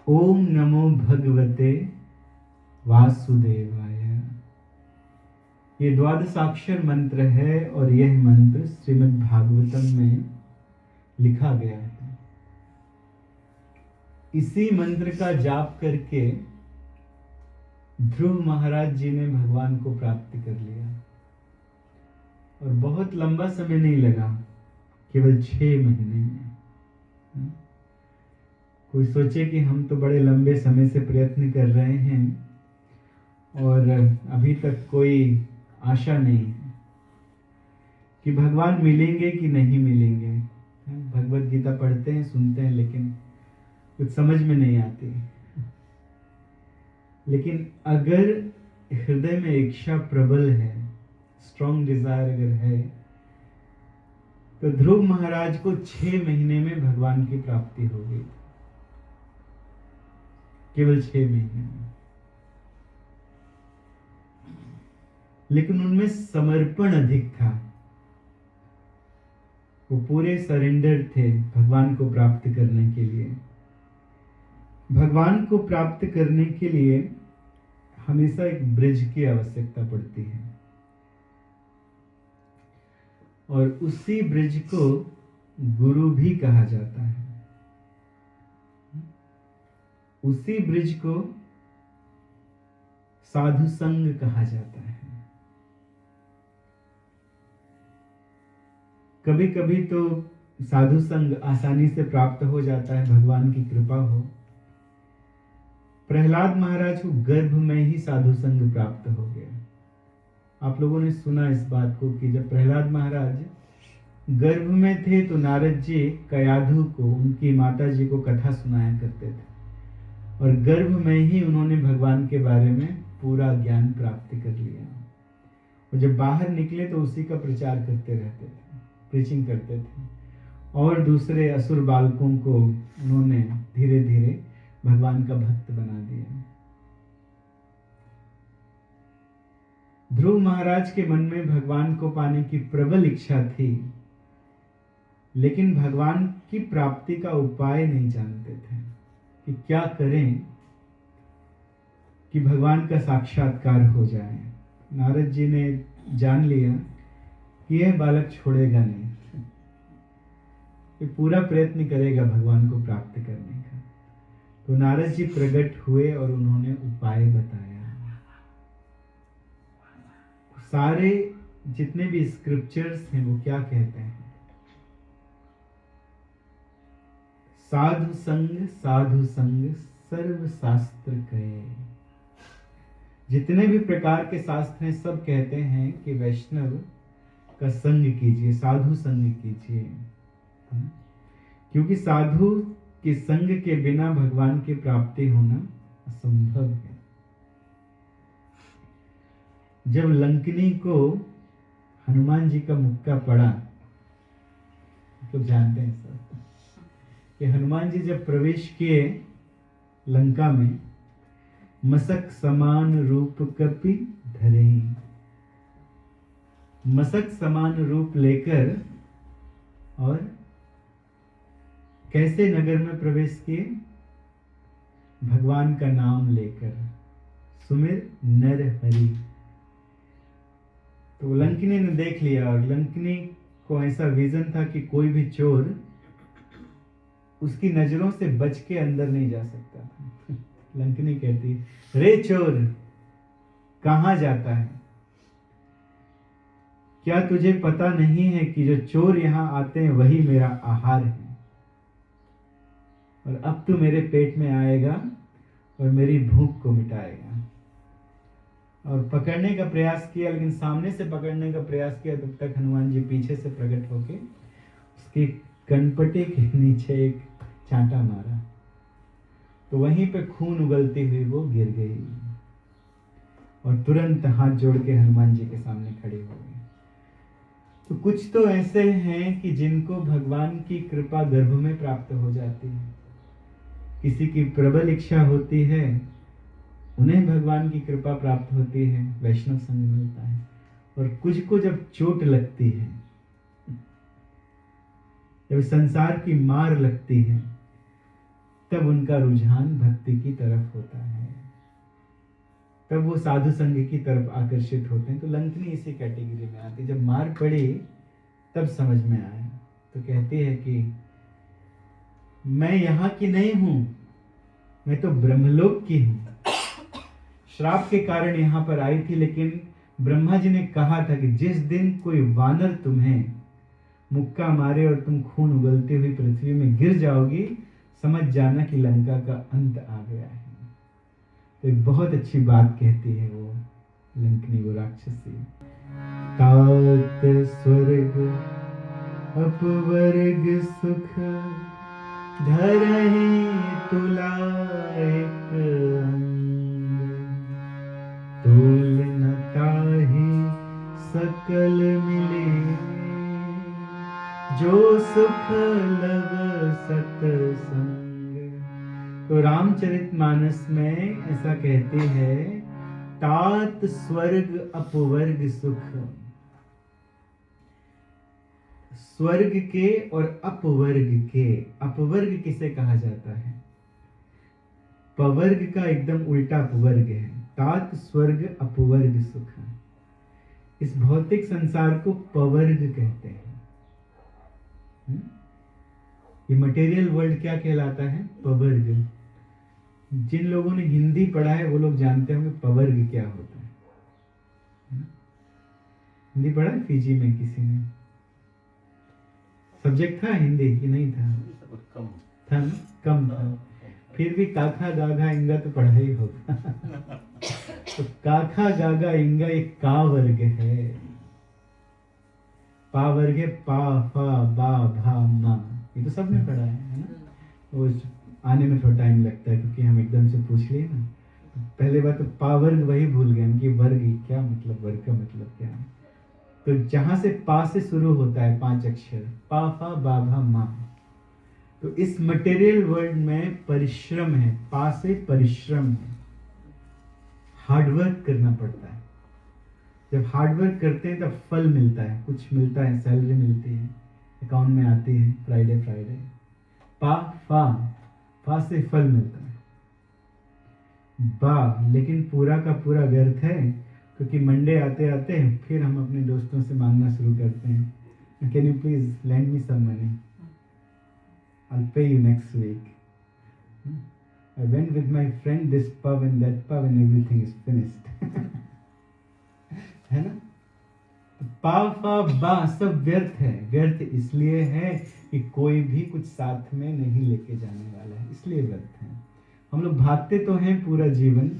ओम नमो भगवते वासुदेवाय। ये द्वादशाक्षर मंत्र है और यह मंत्र श्रीमद् भागवतम में लिखा गया है। इसी मंत्र का जाप करके ध्रुव महाराज जी ने भगवान को प्राप्त कर लिया और बहुत लंबा समय नहीं लगा, केवल 6 महीने में। कोई सोचे कि हम तो बड़े लंबे समय से प्रयत्न कर रहे हैं और अभी तक कोई आशा नहीं है कि भगवान मिलेंगे कि नहीं मिलेंगे। भगवत गीता पढ़ते हैं, सुनते हैं, लेकिन कुछ समझ में नहीं आती। लेकिन अगर हृदय में इच्छा प्रबल है, स्ट्रॉन्ग डिजायर अगर है, तो ध्रुव महाराज को 6 महीने में भगवान की प्राप्ति हो गई। केवल 6 महीने में। लेकिन उनमें समर्पण अधिक था। वो पूरे सरेंडर थे भगवान को प्राप्त करने के लिए। भगवान को प्राप्त करने के लिए हमेशा एक ब्रिज की आवश्यकता पड़ती है और उसी ब्रिज को गुरु भी कहा जाता है। उसी ब्रिज को साधु संग कहा जाता है। कभी कभी तो साधु संग आसानी से प्राप्त हो जाता है, भगवान की कृपा हो। प्रहलाद महाराज को गर्भ में ही साधु संग प्राप्त हो गया। आप लोगों ने सुना इस बात को कि जब प्रहलाद महाराज गर्भ में थे तो नारद जी कयाधु को, उनकी माता जी को कथा सुनाया करते थे और गर्भ में ही उन्होंने भगवान के बारे में पूरा ज्ञान प्राप्त कर लिया। और जब बाहर निकले तो उसी का प्रचार करते रहते थे, प्रीचिंग करते थे और दूसरे असुर बालकों को उन्होंने धीरे धीरे भगवान का भक्त बना दिया। ध्रुव महाराज के मन में भगवान को पाने की प्रबल इच्छा थी, लेकिन भगवान की प्राप्ति का उपाय नहीं जानते थे कि क्या करें कि भगवान का साक्षात्कार हो जाए। नारद जी ने जान लिया कि यह बालक छोड़ेगा नहीं, ये पूरा प्रयत्न करेगा भगवान को प्राप्त करने का। तो नारद जी प्रकट हुए और उन्होंने उपाय बताया। सारे जितने भी स्क्रिप्चर्स हैं वो क्या कहते हैं? साधु संग सर्व शास्त्र कहे। जितने भी प्रकार के शास्त्र हैं सब कहते हैं कि वैष्णव का संग कीजिए, साधु संग कीजिए, क्योंकि साधु के संग के बिना भगवान की प्राप्ति होना असंभव है। जब लंकिनी को हनुमान जी का मुक्का पड़ा, तो जानते हैं सब कि हनुमान जी जब प्रवेश किए लंका में, मसक समान रूप कपि धरे। मसक समान रूप लेकर और कैसे नगर में प्रवेश किए? भगवान का नाम लेकर, सुमिर नर हरि। तो लंकिनी ने देख लिया और लंकिनी को ऐसा विजन था कि कोई भी चोर उसकी नजरों से बच के अंदर नहीं जा सकता था। लंकिनी कहती, रे चोर कहां जाता है? क्या तुझे पता नहीं है कि जो चोर यहां आते हैं वही मेरा आहार है, और अब तू मेरे पेट में आएगा और मेरी भूख को मिटाएगा। और पकड़ने का प्रयास किया, लेकिन सामने से पकड़ने का प्रयास किया, तब तक हनुमान जी पीछे से प्रकट होके उसकी कनपटे के नीचे एक चांटा मारा, तो वहीं पे खून उगलती हुई वो गिर गई और तुरंत हाथ जोड़ के हनुमान जी के सामने खड़े हो गए। तो कुछ तो ऐसे हैं कि जिनको भगवान की कृपा गर्भ में प्राप्त हो जाती है। किसी की प्रबल इच्छा होती है, उन्हें भगवान की कृपा प्राप्त होती है, वैष्णव संग मिलता है। और कुछ को जब चोट लगती है, जब संसार की मार लगती है, तब उनका रुझान भक्ति की तरफ होता है, तब वो साधु संग की तरफ आकर्षित होते हैं। तो लंकनी इसी कैटेगरी में आती। जब मार पड़ी तब समझ में आया। तो कहती है कि मैं यहाँ की नहीं हूं, मैं तो ब्रह्मलोक की हूं। श्राप के कारण यहाँ पर आई थी, लेकिन ब्रह्मा जी ने कहा था कि जिस दिन कोई वानर तुम्हें मुक्का मारे और तुम खून उगलते हुई पृथ्वी में गिर जाओगी, समझ जाना कि लंका का अंत आ गया है। तो एक बहुत अच्छी बात कहती है वो लंकनी, वो राक्षसी। तात स्वर्ग अपवर्ग सुख, धरहि तुलायक अंग, तूल न ताहि सकल मिले, जो सुख लव सतसंग। तो रामचरितमानस में ऐसा कहते हैं, तात स्वर्ग अपवर्ग सुख। स्वर्ग के और अपवर्ग के, अपवर्ग किसे कहा जाता है? पवर्ग का एकदम उल्टा अपवर्ग है। तात स्वर्ग अपवर्ग सुख। इस भौतिक संसार को पवर्ग कहते हैं। ये मटेरियल वर्ल्ड क्या कहलाता है? पवर्ग। जिन लोगों ने हिंदी पढ़ा है वो लोग जानते होंगे पवर्ग क्या होता है। हिंदी पढ़ा है फीजी में किसी ने? सब्जेक्ट था हिंदी कि नहीं था? था ना? कम था। फिर भी काखा गागा इंगा तो पढ़ा ही होगा। तो काखा गागा इंगा एक का वर्ग है। पा वर्ग है, पा फा बा भा मा। ये तो सबने पढ़ा है ना? वो आने में थोड़ा टाइम लगता है क्योंकि हम एकदम से पूछ लिए ना। पहले बात तो पा वर्ग वही भूल गए कि वर्ग क्या मतलब, वर्ग का मतलब क्या है। तो जहां से पा से शुरू होता है 5 अक्षर, पा फा बा भा मा। तो इस मटेरियल वर्ल्ड में परिश्रम है, पा से परिश्रम है, हार्डवर्क करना पड़ता है। जब हार्डवर्क करते हैं तब फल मिलता है, कुछ मिलता है, सैलरी मिलती है, अकाउंट में आती है फ्राइडे फ्राइडे। पा फा, फा से फल मिलता है। बा लेकिन पूरा का पूरा व्यर्थ है, क्योंकि मंडे आते आते फिर हम अपने दोस्तों से मांगना शुरू करते हैं, can you please lend me some money, I'll pay you next week. I went with my friend this pub and that pub and everything is finished. है ना? पा फा बा सब व्यर्थ है। व्यर्थ इसलिए है कि कोई भी कुछ साथ में नहीं लेके जाने वाला है, इसलिए व्यर्थ है। हम लोग भागते तो हैं पूरा जीवन,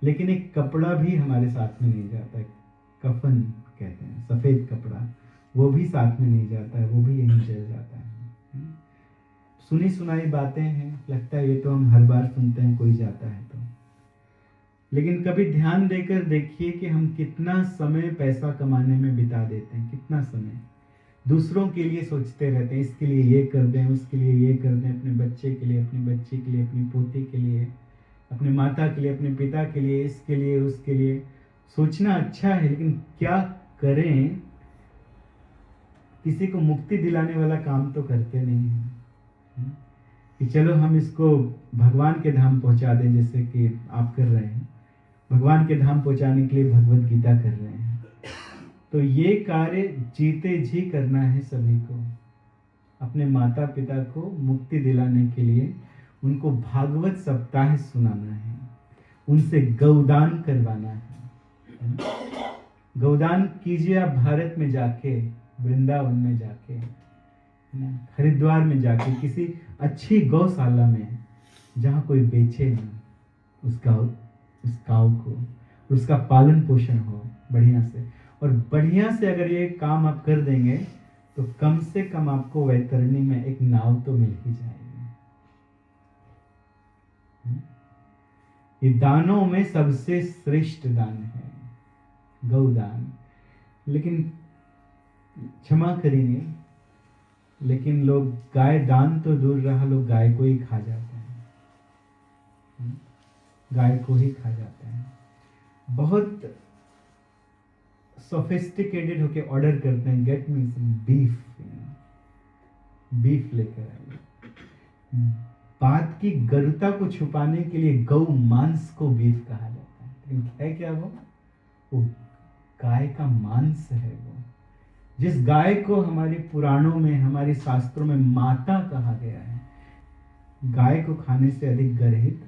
लेकिन एक कपड़ा भी हमारे साथ में नहीं जाता है। कफन कहते हैं, सफेद कपड़ा, वो भी साथ में नहीं जाता है, वो भी यहीं जल जाता है। सुनी सुनाई बातें हैं, लगता है ये तो हम हर बार सुनते हैं कोई जाता है तो, लेकिन कभी ध्यान देकर देखिए कि हम कितना समय पैसा कमाने में बिता देते हैं। कितना समय दूसरों के लिए सोचते रहते हैं, इसके लिए ये कर दें, उसके लिए ये कर दें, अपने बच्चे के लिए, अपनी बच्ची के लिए, अपनी पोती के लिए, अपने माता के लिए, अपने पिता के लिए, इसके लिए उसके लिए। सोचना अच्छा है, लेकिन क्या करें? किसी को मुक्ति दिलाने वाला काम तो करते नहीं हैं कि चलो हम इसको भगवान के धाम पहुंचा दें, जैसे कि आप कर रहे हैं। भगवान के धाम पहुंचाने के लिए भगवत गीता कर रहे हैं। तो ये कार्य जीते जी करना है सभी को। अपने माता पिता को मुक्ति दिलाने के लिए उनको भागवत सप्ताह सुनाना है, उनसे गौदान करवाना है। गौदान कीजिए आप भारत में जाके, वृंदावन में जाके, हरिद्वार में जाके, किसी अच्छी गौशाला में जहाँ कोई बेचे ना उस काऊ को, उसका पालन पोषण हो बढ़िया से। और बढ़िया से अगर ये काम आप कर देंगे तो कम से कम आपको वैतरणी में एक नाव तो मिल ही जाएगी। ये दानों में सबसे श्रेष्ठ दान है गौदान। लेकिन क्षमा करेंगे, लेकिन लोग गाय दान तो दूर रहा, लोग गाय को ही खा जाते हैं। गाय को ही खा जाते हैं। बहुत सोफिस्टिकेटेड होके ऑर्डर करते हैं, गेट मी सम बीफ, बीफ लेकर आइए। बात की गरुता को छुपाने के लिए गौ मांस को बीफ कहा जाता है, लेकिन है क्या वो गाय का मांस है। वो जिस गाय को हमारे पुराणों में, हमारे शास्त्रों में माता कहा गया है, गाय को खाने से अधिक गर्हित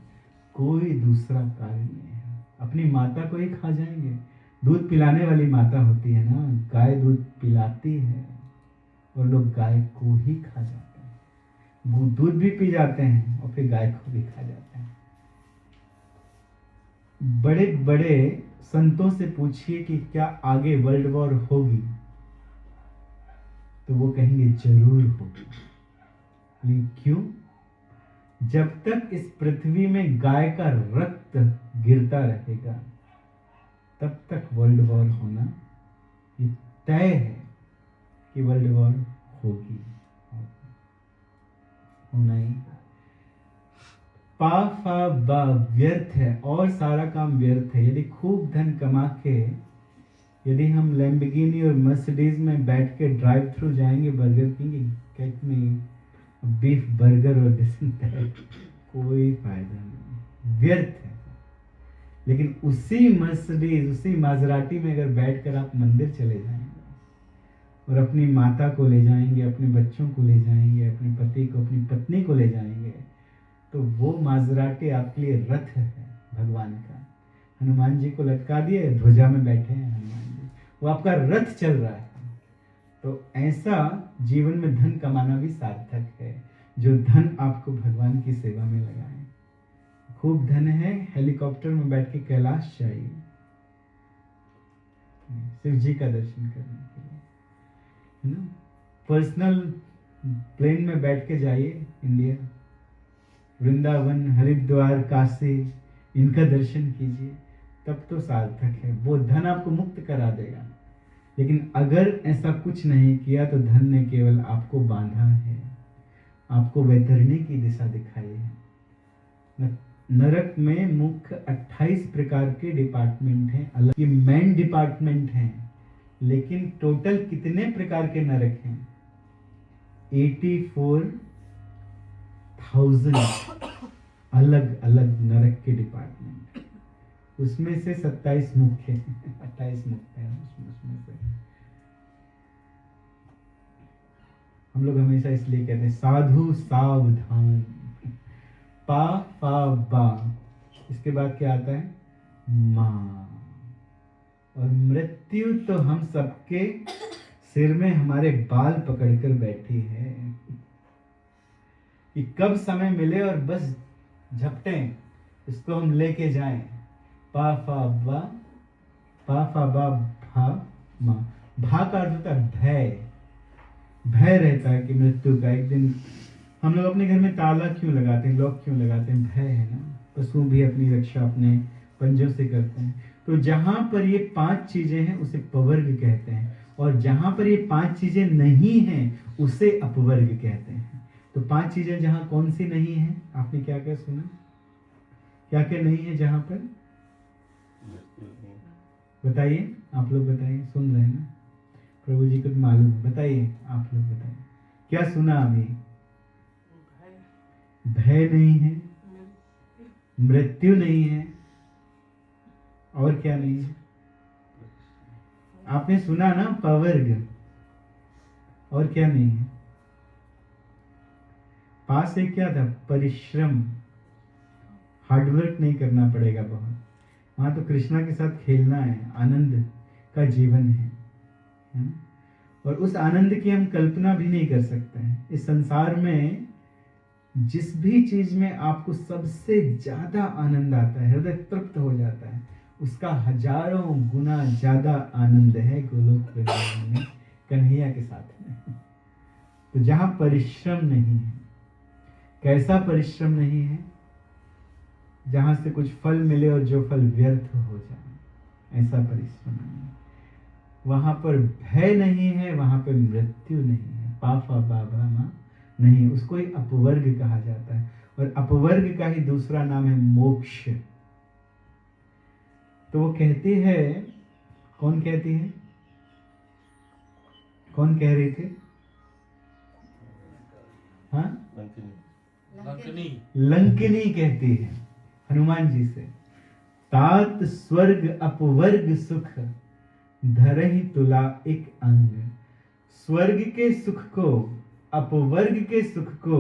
कोई दूसरा कार्य नहीं है। अपनी माता को ही खा जाएंगे। दूध पिलाने वाली माता होती है ना, गाय दूध पिलाती है और लोग गाय को ही खा जाते हैं। वो दूध भी पी जाते हैं और फिर गाय को भी खा जाते हैं। बड़े बड़े संतों से पूछिए कि क्या आगे वर्ल्ड वॉर होगी, तो वो कहेंगे जरूर होगी। लेकिन क्यों? जब तक इस पृथ्वी में गाय का रक्त गिरता रहेगा तब तक वर्ल्ड वॉर होना ये तय है कि वर्ल्ड वॉर होगी, होना ही। पा फा बा व्यर्थ है और सारा काम व्यर्थ है। यदि खूब धन कमा के यदि हम लैम्बोर्गिनी और मर्सिडीज में बैठ के ड्राइव थ्रू जाएंगे burger king, get me beef burger और दिस एंड दैट, कोई फायदा नहीं, व्यर्थ है। लेकिन उसी मर्सिडीज, उसी माजराटी में अगर बैठकर आप मंदिर चले जाएंगे और अपनी माता को ले जाएंगे, अपने बच्चों को ले जाएंगे, अपने पति को, अपनी पत्नी को ले जाएंगे, तो वो माजराटी आपके लिए रथ है भगवान का। हनुमान जी को लटका दिए, ध्वजा में बैठे हैं हनुमान जी, वो आपका रथ चल रहा है। तो ऐसा जीवन में धन कमाना भी सार्थक है, जो धन आपको भगवान की सेवा में लगाए। खूब धन है, हेलीकॉप्टर में बैठ के कैलाश चाहिए शिव जी का दर्शन करने के लिए, है ना। पर्सनल प्लेन में बैठ के जाइए इंडिया, वृंदावन, हरिद्वार, काशी, इनका दर्शन कीजिए, तब तो सार्थक है। वो धन आपको मुक्त करा देगा। लेकिन अगर ऐसा कुछ नहीं किया तो धन ने केवल आपको बांधा है, आपको वैतरणी की दिशा दिखाई है। नरक में मुख्य 28 प्रकार के डिपार्टमेंट हैं, अलग ये मेन डिपार्टमेंट हैं। लेकिन टोटल कितने प्रकार के नरक हैं? 84,000 अलग अलग नरक के डिपार्टमेंट। उसमें से 27 मुख्य हैं, 28 मुख्य हैं उसमें से। हम लोग हमेशा इसलिए कहते हैं साधु सावधान। पा फा बा, इसके बाद क्या आता है? मां। और मृत्यु तो हम सबके सिर में हमारे बाल पकड़कर बैठी है कि कब समय मिले और बस झपटें, इसको हम लेके जाएं। पा फा बा, पा फा बा भा मां। भा का अर्थ होता है भय। भय रहता है कि मृत्यु का एक दिन। हम लोग अपने घर में ताला क्यों लगाते हैं, लॉक क्यों लगाते हैं? भय है ना। पशु भी अपनी रक्षा अपने पंजों से करते हैं। तो जहां पर ये 5 चीजें हैं उसे पवर्ग कहते हैं, और जहां पर ये 5 चीजें नहीं हैं उसे अपवर्ग कहते हैं। तो 5 चीजें जहां कौन सी नहीं है, आपने क्या क्या सुना? क्या क्या नहीं है जहां पर? बताइए, आप लोग बताइए, सुन रहे हैं ना? प्रभु जी को मालूम, बताइए, आप लोग बताइए क्या सुना अभी? भय नहीं है, मृत्यु नहीं है, और क्या नहीं है? आपने सुना ना, पवर्ग। और क्या नहीं है? पास एक क्या था? परिश्रम। हार्डवर्क नहीं करना पड़ेगा बहुत। वहां तो कृष्णा के साथ खेलना है, आनंद का जीवन है ना? और उस आनंद की हम कल्पना भी नहीं कर सकते हैं। इस संसार में जिस भी चीज में आपको सबसे ज्यादा आनंद आता है, हृदय तृप्त हो जाता है, उसका हजारों गुना ज्यादा आनंद है गोलोक वृंदावन में कन्हैया के साथ में। तो जहां परिश्रम नहीं है, कैसा परिश्रम नहीं है? जहां से कुछ फल मिले और जो फल व्यर्थ हो जाए, ऐसा परिश्रम नहीं है। वहां पर भय नहीं है, वहां पर मृत्यु नहीं है, पाफा बाबा मां नहीं, उसको ही अपवर्ग कहा जाता है। और अपवर्ग का ही दूसरा नाम है मोक्ष। तो वो कहती है, कौन कहती है? कौन कह रही थी? हाँ, लंकनी कहती है हनुमान जी से। तात स्वर्ग अपवर्ग सुख धरहि तुला एक अंग। स्वर्ग के सुख को, अपवर्ग के सुख को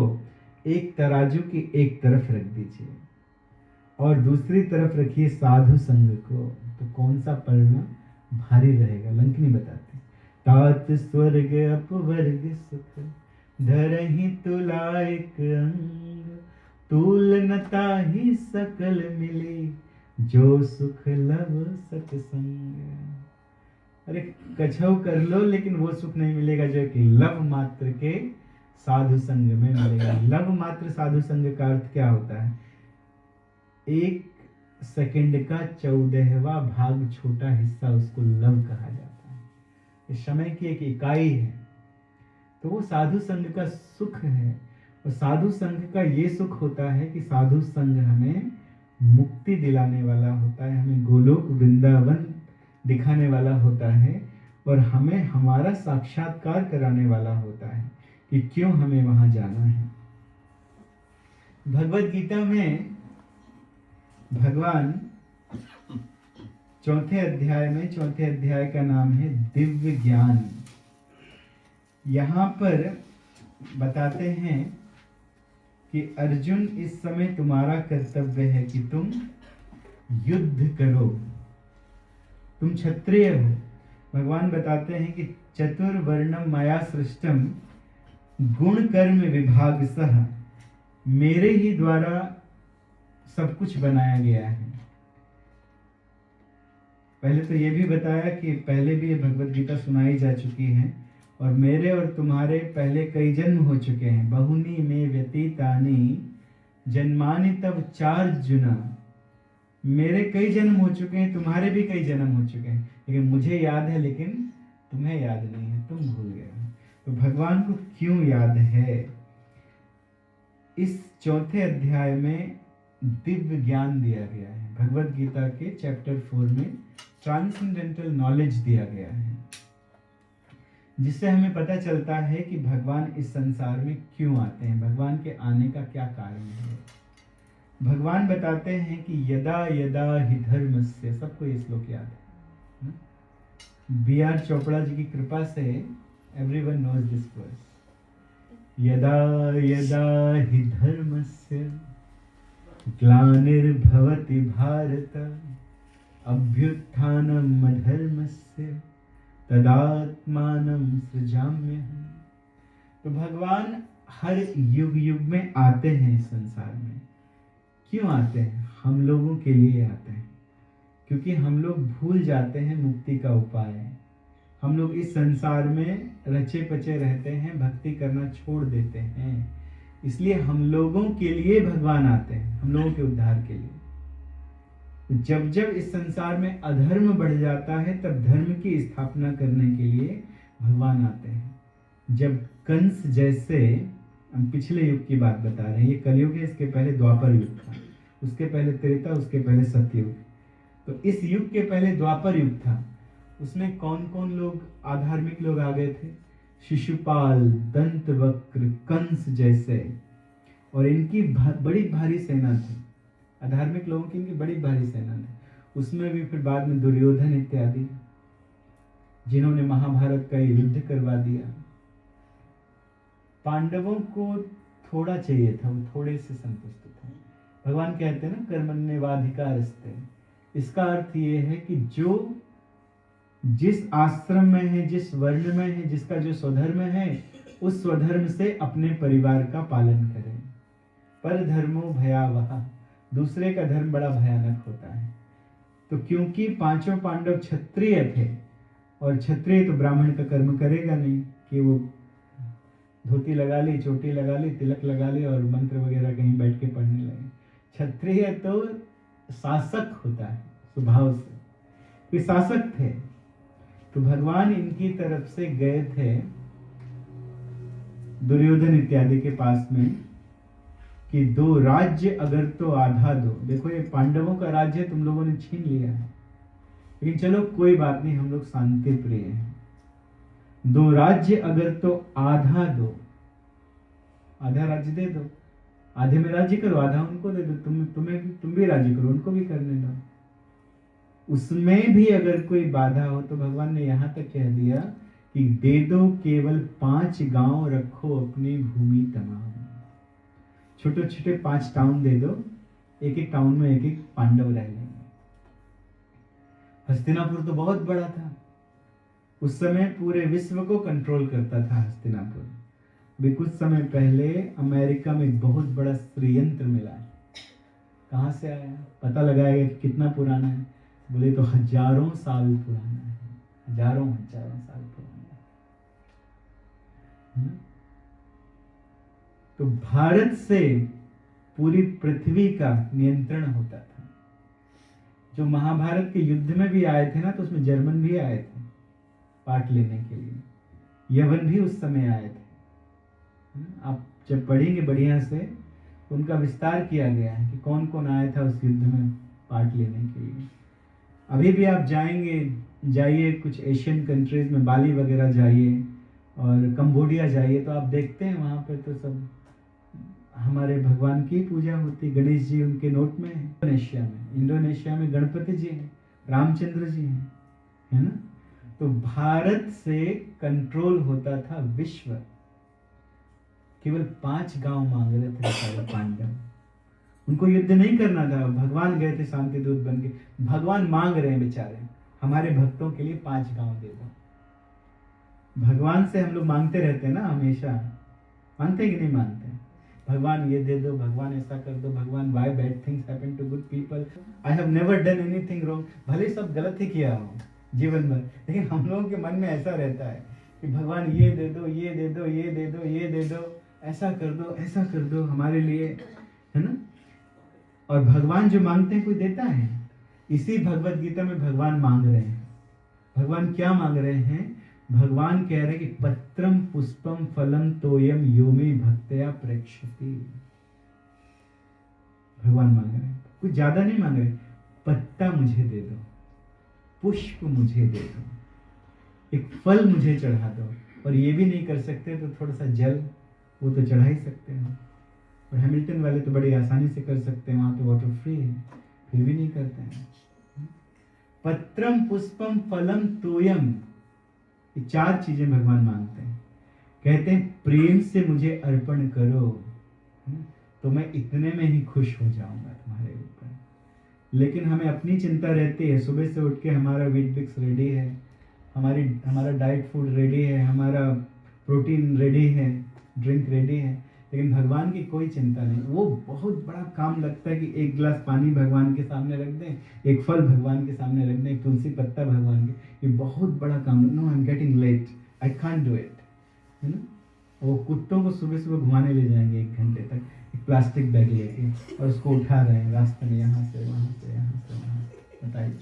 एक तराजू की एक तरफ रख दीजिए और दूसरी तरफ रखिए साधु संग को, तो कौन सा पलना भारी रहेगा? लंकनी बताते हैं। तात स्वर्ग अपवर्ग सुख धरहि तुला एक अंग। तुलनता ही सकल मिली जो सुख लव सत्संग। अरे कछौ कर लो लेकिन वो सुख नहीं मिलेगा जो एक लव मात्र के साधु संग में मिलेगा। लव मात्र साधु संग का अर्थ क्या होता है? 1 सेकंड का 14वां भाग छोटा हिस्सा उसको लव कहा जाता है। इस समय की एक इकाई है, तो वो साधु संग का सुख है। और साधु संग का ये सुख होता है कि साधु संग हमें मुक्ति दिलाने वाला होता है, हमें गोलोक वृंदावन दिखाने वाला होता है और हमें हमारा साक्षात्कार कराने वाला होता है कि क्यों हमें वहां जाना है। भगवत गीता में भगवान चौथे अध्याय का नाम है दिव्य ज्ञान। यहां पर बताते हैं कि अर्जुन इस समय तुम्हारा कर्तव्य है कि तुम युद्ध करो, तुम क्षत्रिय हो। भगवान बताते हैं कि चतुर्वर्णम मया सृष्टम गुण कर्म विभाग सह, मेरे ही द्वारा सब कुछ बनाया गया है। पहले तो ये भी बताया कि पहले भी ये भगवत गीता सुनाई जा चुकी है और मेरे और तुम्हारे पहले कई जन्म हो चुके हैं। बहुनी में व्यतीतानि जन्मानि तव चार्जुन। मेरे कई जन्म हो चुके हैं, तुम्हारे भी कई जन्म हो चुके हैं, लेकिन मुझे याद है लेकिन तुम्हें याद नहीं है, तुम भूल गए। तो भगवान को क्यों याद है? इस चौथे अध्याय में दिव्य ज्ञान दिया गया है। भगवत गीता के चैप्टर 4 में ट्रांसेंडेंटल नॉलेज दिया गया है, जिससे हमें पता चलता है कि भगवान इस संसार में क्यों आते हैं, भगवान के आने का क्या कारण है। भगवान बताते हैं कि यदा यदा हि धर्मस्य, सबको ये श्लोक याद है, B.R. चोपड़ा जी की कृपा से एवरीवन नोज दिस वर्स। यदा यदा हि धर्मस्य ग्लानिर्भवति भारत अभ्युत्थानम् अधर्मस्य तदात्मानं सृजाम्यहम्। तो भगवान हर युग युग में आते हैं इस संसार में। क्यों आते हैं? हम लोगों के लिए आते हैं, क्योंकि हम लोग भूल जाते हैं मुक्ति का उपाय। हम लोग इस संसार में रचे पचे रहते हैं, भक्ति करना छोड़ देते हैं, इसलिए हम लोगों के लिए भगवान आते हैं, हम लोगों के उद्धार के लिए। जब जब इस संसार में अधर्म बढ़ जाता है तब धर्म की स्थापना करने के लिए भगवान आते हैं। जब कंस जैसे, हम पिछले युग की बात बता रहे हैं, ये कलयुग है, इसके पहले द्वापर युग था, उसके पहले त्रेता, उसके पहले सतयुग। तो इस युग के पहले द्वापर युग था, उसमें कौन कौन लोग आधार्मिक लोग आ गए थे? शिशुपाल, दंतवक्र, कंस जैसे, और इनकी बड़ी भारी सेना थी। अधार्मिक लोगों की इनकी बड़ी भारी सेना थी। उसमें भी फिर बाद में दुर्योधन इत्यादि, जिन्होंने महाभारत का युद्ध करवा दिया। पांडवों को थोड़ा चाहिए था, वो थोड़े से संतुष्ट थे। भगवान कहते हैं ना कर्मण्येवाधिकारस्ते, इसका अर्थ ये है कि जो जिस आश्रम में है, जिस वर्ण में है, जिसका जो स्वधर्म है, उस स्वधर्म से अपने परिवार का पालन करें। पर धर्मो भयावह, दूसरे का धर्म बड़ा भयानक होता है। तो क्योंकि पांचों पांडव क्षत्रिय थे, और क्षत्रिय तो ब्राह्मण का कर्म करेगा नहीं कि वो धोती लगा ली, चोटी लगा ली, तिलक लगा ली और मंत्र वगैरह कहीं बैठ के पढ़ने लगे। क्षत्रिय तो शासक होता है स्वभाव से, वे शासक थे। तो भगवान इनकी तरफ से गए थे दुर्योधन इत्यादि के पास में कि 2 राज्य अगर तो आधा दो। देखो ये पांडवों का राज्य तुम लोगों ने छीन लिया है, लेकिन चलो कोई बात नहीं, हम लोग शांति प्रिय हैं। 2 राज्य अगर तो आधा दो, आधा राज्य दे दो, आधे में राजी करो, आधा उनको दे दो, तुम भी राजी करो, उनको भी करने दो। उसमें भी अगर कोई बाधा हो तो भगवान ने यहां तक कह दिया कि दे दो केवल 5 गांव रखो अपनी भूमि तमाम। छोटे छोटे 5 टाउन दे दो, एक एक टाउन में एक एक पांडव रह लेंगे। हस्तिनापुर तो बहुत बड़ा था, उस समय पूरे विश्व को कंट्रोल करता था हस्तिनापुर। अभी कुछ समय पहले अमेरिका में एक बहुत बड़ा षड्यंत्र मिला है। कहाँ से आया, पता लगाया कि कितना पुराना है, बोले तो हजारों साल पुराना है, हजारों साल पुराना है। तो भारत से पूरी पृथ्वी का नियंत्रण होता था। जो महाभारत के युद्ध में भी आए थे ना, तो उसमें जर्मन भी आए थे पार्ट लेने के लिए, यवन भी उस समय आए थे। आप जब पढ़ेंगे बढ़िया से, उनका विस्तार किया गया है कि कौन कौन आया था उस युद्ध में पार्ट लेने के लिए। अभी भी आप जाइए कुछ एशियन कंट्रीज में, बाली वगैरह जाइए और कंबोडिया जाइए, तो आप देखते हैं वहाँ पर तो सब हमारे भगवान की पूजा होती। गणेश जी उनके नोट में है। इंडोनेशिया में गणपति जी हैं, रामचंद्र जी हैं, है ना। तो भारत से कंट्रोल होता था विश्व। केवल 5 गांव मांग रहे थे सारे पांडव, उनको युद्ध नहीं करना था। भगवान गए थे शांति दूत बन के, भगवान मांग रहे हैं बेचारे, हमारे भक्तों के लिए 5 गांव दे दो। भगवान से हम लोग मांगते रहते हैं ना, हमेशा मांगते हैं कि नहीं मांगते? भगवान ये दे दो, भगवान ऐसा कर दो, भगवान why bad things happen to good people, I have never done anything wrong. भले सब गलत ही किया हो जीवन भर, लेकिन हम लोगों के मन में ऐसा रहता है कि भगवान ये दे दो, ये दे दो, ये दे दो, ये दे दो, ऐसा कर दो, ऐसा कर दो हमारे लिए, है ना। और भगवान जो मांगते हैं कोई देता है। इसी भगवत गीता में भगवान मांग रहे हैं। भगवान क्या मांग रहे हैं? भगवान कह रहे हैं कि पत्रम पुष्पम फलम तोयम यो मे भक्तया प्रेक्षति। भगवान मांग रहे हैं, कुछ ज्यादा नहीं मांग रहे, पत्ता मुझे दे दो, पुष्प मुझे दे दो, एक फल मुझे चढ़ा दो। और ये भी नहीं कर सकते तो थोड़ा सा जल, वो तो चढ़ा ही सकते हैं। और हैमिल्टन वाले तो बड़ी आसानी से कर सकते हैं, वहां तो वाटर फ्री है, फिर भी नहीं करते हैं। पत्रम पुष्पम फलम तोयम, ये 4 चीजें भगवान मांगते हैं। कहते हैं प्रेम से मुझे अर्पण करो, तो मैं इतने में ही खुश हो जाऊंगा तुम्हारे ऊपर। लेकिन हमें अपनी चिंता रहती है, सुबह से उठ के हमारा वीट बिक्स रेडी है, हमारा डाइट फूड रेडी है, हमारा प्रोटीन रेडी है, ड्रिंक रेडी है, लेकिन भगवान की कोई चिंता नहीं। वो बहुत बड़ा काम लगता है कि एक गिलास पानी भगवान के सामने रख दें, एक फल भगवान के सामने रख दें, एक तुलसी पत्ता भगवान के, ये बहुत बड़ा काम। No I am getting late, I can't do it, है ना। वो कुत्तों को सुबह सुबह घुमाने ले जाएंगे 1 घंटे तक, एक प्लास्टिक बैग लेके, और उसको उठा रहे हैं रास्ते में, यहाँ से वहाँ से, यहाँ से वहाँ। बताइए,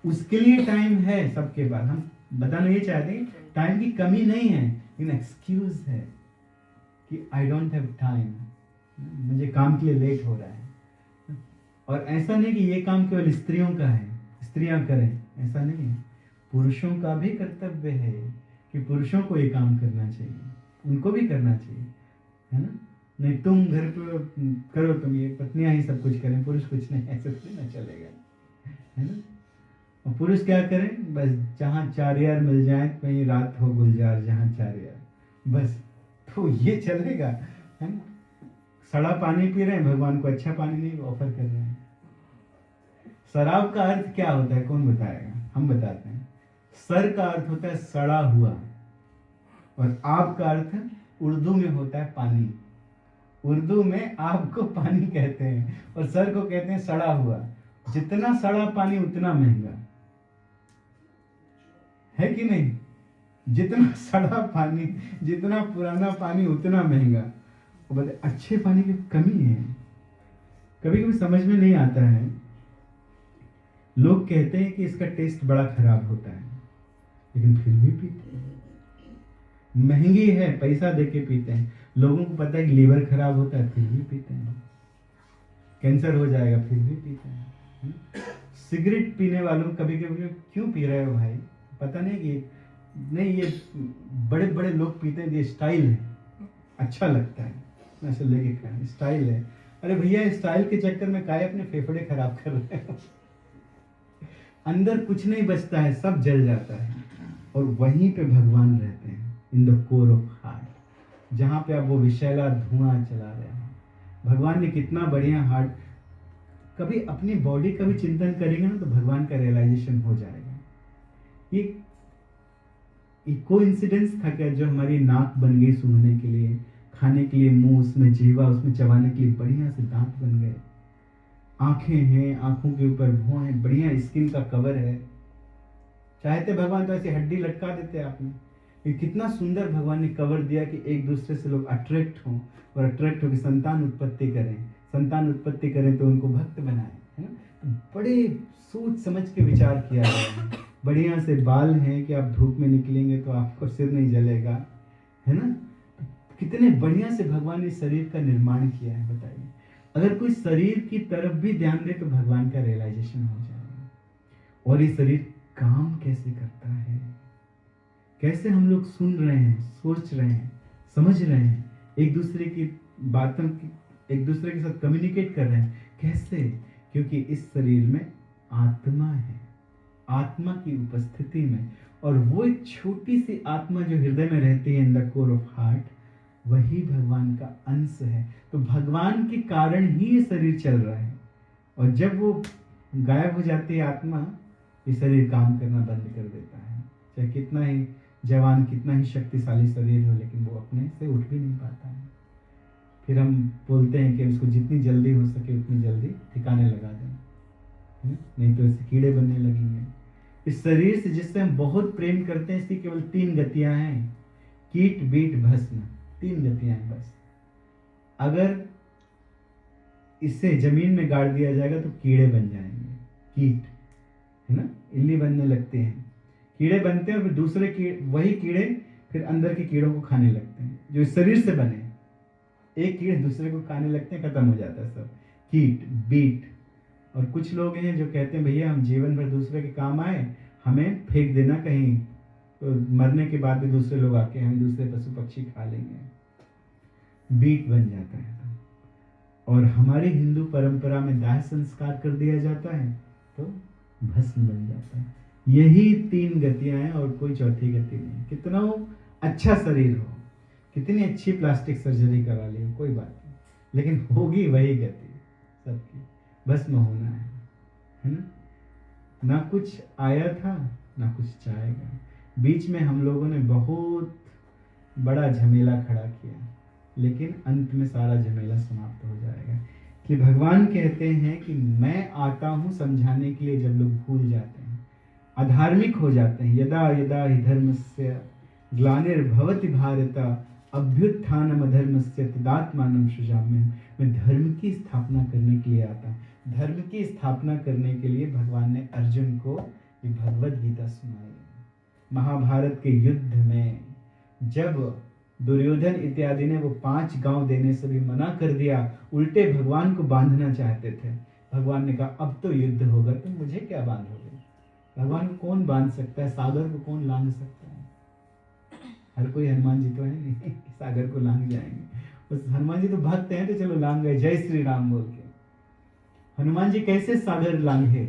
उसके लिए टाइम है सबके पास। हम बताना ये चाहते हैं टाइम की कमी नहीं है, लेकिन एक्सक्यूज है कि आई डोंट हैव टाइम, मुझे काम के लिए लेट हो रहा है। और ऐसा नहीं कि ये काम केवल स्त्रियों का है, स्त्रियां करें, ऐसा नहीं है। पुरुषों का भी कर्तव्य है कि पुरुषों को ये काम करना चाहिए, उनको भी करना चाहिए, है ना। नहीं तुम घर पे करो, तुम ये पत्नियां ही सब कुछ करें, पुरुष कुछ नहीं, ऐसे ना चलेगा, है ना। और पुरुष क्या करें? बस जहाँ 4 यार मिल जाए, कहीं रात हो गुलजार जहाँ 4 यार, बस, तो ये चलेगा, है ना। सड़ा पानी पी रहे हैं, भगवान को अच्छा पानी नहीं ऑफर कर रहे हैं। शराब का अर्थ क्या होता है, कौन बताएगा? हम बताते हैं। सर का अर्थ होता है सड़ा हुआ, और आप का अर्थ उर्दू में होता है पानी। उर्दू में आप को पानी कहते हैं और सर को कहते हैं सड़ा हुआ। जितना सड़ा पानी उतना महंगा है कि नहीं? जितना सड़ा पानी, जितना पुराना पानी उतना महंगा। वो बोलते अच्छे पानी की कमी है, कभी कभी समझ में नहीं आता है। लोग कहते हैं कि इसका टेस्ट बड़ा खराब होता है, लेकिन फिर भी पीते हैं। महंगी है, पैसा देके पीते हैं। लोगों को पता है कि लीवर खराब होता है, फिर भी पीते हैं। कैंसर हो जाएगा, फिर भी पीते हैं। सिगरेट पीने वालों कभी कभी क्यों पी रहे हो भाई? पता नहीं कि नहीं, ये बड़े बड़े लोग पीते हैं, ये स्टाइल है, अच्छा लगता है, मैं ऐसे लेके खाएं, स्टाइल है। अरे भैया स्टाइल के चक्कर में काहे अपने फेफड़े खराब कर रहे हो? अंदर कुछ नहीं बचता है, सब जल जाता है। और वहीं पे भगवान रहते हैं, in the core of heart, जहाँ पे आप वो विषैला धुआं चला रहे हैं। भगवान ने कितना बढ़िया हार्ट। कभी अपनी बॉडी का भी चिंतन करेंगे ना तो भगवान का रियलाइजेशन हो जाएगा। ये कोइंसिडेंस था क्या जो हमारी नाक बन गई सूंघने के लिए, खाने के लिए मुंह, उसमें जीवा, उसमें चबाने के लिए बढ़िया से दांत बन गए, आंखें हैं, आंखों के ऊपर भौं है, बढ़िया स्किन का कवर है। चाहते भगवान तो ऐसी हड्डी लटका देते आपने। ये कितना सुंदर भगवान ने कवर दिया कि एक दूसरे से लोग अट्रैक्ट हों और अट्रैक्ट होकर संतान उत्पत्ति करें, संतान उत्पत्ति करें तो उनको भक्त बनाए, है ना। तो बड़े सोच समझ के विचार किया गया है। बढ़िया से बाल हैं कि आप धूप में निकलेंगे तो आपको सिर नहीं जलेगा, है ना। कितने बढ़िया से भगवान ने शरीर का निर्माण किया है, बताइए। अगर कोई शरीर की तरफ भी ध्यान दे तो भगवान का रियलाइजेशन हो जाएगा। और ये शरीर काम कैसे करता है, कैसे हम लोग सुन रहे हैं, सोच रहे हैं, समझ रहे हैं, एक दूसरे की बातों की, एक दूसरे के साथ कम्युनिकेट कर रहे हैं, कैसे? क्योंकि इस शरीर में आत्मा है, आत्मा की उपस्थिति में। और वो एक छोटी सी आत्मा जो हृदय में रहती है, in the core of heart, वही भगवान का अंश है। तो भगवान के कारण ही ये शरीर चल रहा है। और जब वो गायब हो जाती है आत्मा, ये शरीर काम करना बंद कर देता है। चाहे कितना ही जवान, कितना ही शक्तिशाली शरीर हो, लेकिन वो अपने से उठ भी नहीं पाता है। फिर हम बोलते हैं कि उसको जितनी जल्दी हो सके उतनी जल्दी ठिकाने लगा दें, नहीं तो इससे कीड़े बनने लगेंगे। इस शरीर से जिससे हम बहुत प्रेम करते हैं, इसकी केवल 3 गतियां हैं, कीट, बीट, भस्म। 3 गतियां हैं बस। अगर इसे जमीन में गाड़ दिया जाएगा तो कीड़े बन जाएंगे, कीट, है ना, इल्ली बनने लगते हैं, कीड़े बनते हैं। और फिर दूसरे कीड़े, वही कीड़े फिर अंदर के कीड़ों को खाने लगते हैं जो इस शरीर से बने। एक कीड़े दूसरे को खाने लगते हैं, खत्म हो जाता है सब, कीट, बीट। और कुछ लोग हैं जो कहते हैं भैया हम जीवन भर दूसरे के काम आए, हमें फेंक देना कहीं, तो मरने के बाद भी दूसरे लोग आके हमें, दूसरे पशु पक्षी खा लेंगे। बीट बन जाता है। और हमारी हिंदू परंपरा में दाह संस्कार कर दिया जाता है तो भस्म बन जाता है। यही 3 गतियां हैं और कोई चौथी गति नहीं। कितना अच्छा शरीर हो, कितनी अच्छी प्लास्टिक सर्जरी करा ली हो, कोई बात नहीं, लेकिन होगी वही गति सबकी, भस्म होना है ना। ना कुछ आया था ना कुछ जाएगा। बीच में हम लोगों ने बहुत बड़ा झमेला खड़ा किया, लेकिन अंत में सारा झमेला समाप्त हो जाएगा। कि भगवान कहते हैं कि मैं आता हूं समझाने के लिए। जब लोग भूल जाते हैं, अधार्मिक हो जाते हैं, यदा यदा हि धर्मस्य ग्लानिर्भवति भारत अभ्युत्थानम अधर्मस्य तदात्मानं सृजाम्यहम्। मैं धर्म की स्थापना करने के लिए आता हूं। धर्म की स्थापना करने के लिए भगवान ने अर्जुन को ये भगवद गीता सुनाई। महाभारत के युद्ध में जब दुर्योधन इत्यादि ने वो 5 गांव देने से भी मना कर दिया, उल्टे भगवान को बांधना चाहते थे, भगवान ने कहा अब तो युद्ध होगा, तुम मुझे क्या बांधोगे? भगवान को कौन बांध सकता है? सागर को कौन लांघ सकता है? हर कोई हनुमान जी तो है नहीं सागर को लांघ जाएंगे। उस हनुमान जी तो भक्त हैं, तो चलो लांघ गए, जय श्री राम बोल के। हनुमान जी कैसे सागर लांघे?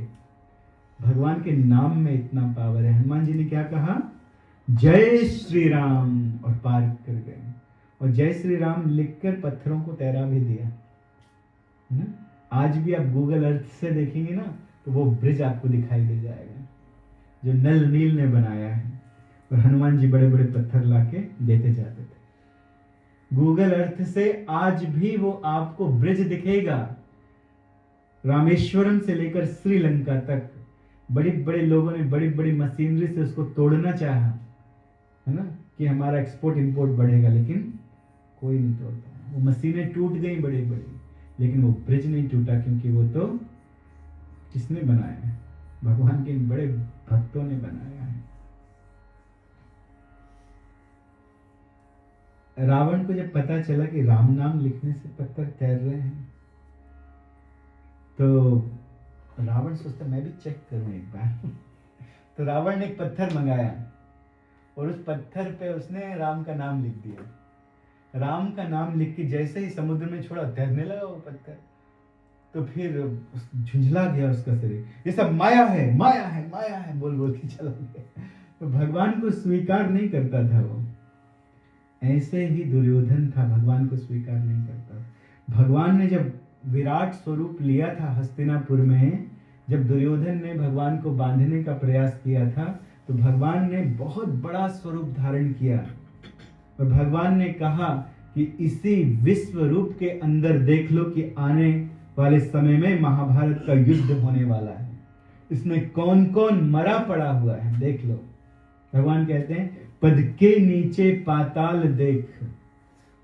भगवान के नाम में इतना पावर है। हनुमान जी ने क्या कहा? जय श्री राम, और पार कर गए। और जय श्री राम लिखकर पत्थरों को तैरा भी दिया, है ना। आज भी आप गूगल अर्थ से देखेंगे ना तो वो ब्रिज आपको दिखाई दे जाएगा जो नल नील ने बनाया है। और हनुमान जी बड़े बड़े पत्थर लाके देते जाते थे। गूगल अर्थ से आज भी वो आपको ब्रिज दिखेगा, रामेश्वरम से लेकर श्रीलंका तक। बड़ी बड़े लोगों ने बड़ी बड़ी मशीनरी से उसको तोड़ना चाहा, है ना, कि हमारा एक्सपोर्ट इंपोर्ट बढ़ेगा, लेकिन कोई नहीं तोड़ता। वो मशीनें टूट गई बड़ी बड़ी, लेकिन वो ब्रिज नहीं टूटा, क्योंकि वो तो किसने बनाया है? भगवान के बड़े भक्तों ने बनाया है। रावण को जब पता चला कि राम नाम लिखने से पत्थर तैर रहे हैं, तो रावण सोचता मैं भी चेक करूं एक बार तो रावण ने एक पत्थर मंगाया और उस पत्थर पे उसने राम का नाम लिख दिया। राम का नाम लिख के जैसे ही समुद्र में छोड़ा, तैरने लगा वो पत्थर। तो फिर झुंझला गया उसका शरीर, ये सब माया है, माया है, माया है बोल बोल के चला गया। तो भगवान को स्वीकार नहीं करता था वो। ऐसे ही दुर्योधन था, भगवान को स्वीकार नहीं करता। भगवान ने जब विराट स्वरूप लिया था हस्तिनापुर में, जब दुर्योधन ने भगवान को बांधने का प्रयास किया था, तो भगवान ने बहुत बड़ा स्वरूप धारण किया और भगवान ने कहा कि इसी विश्व रूप के अंदर देख लो कि आने वाले समय में महाभारत का युद्ध होने वाला है, इसमें कौन कौन मरा पड़ा हुआ है देख लो। भगवान कहते हैं, पद के नीचे पाताल देख,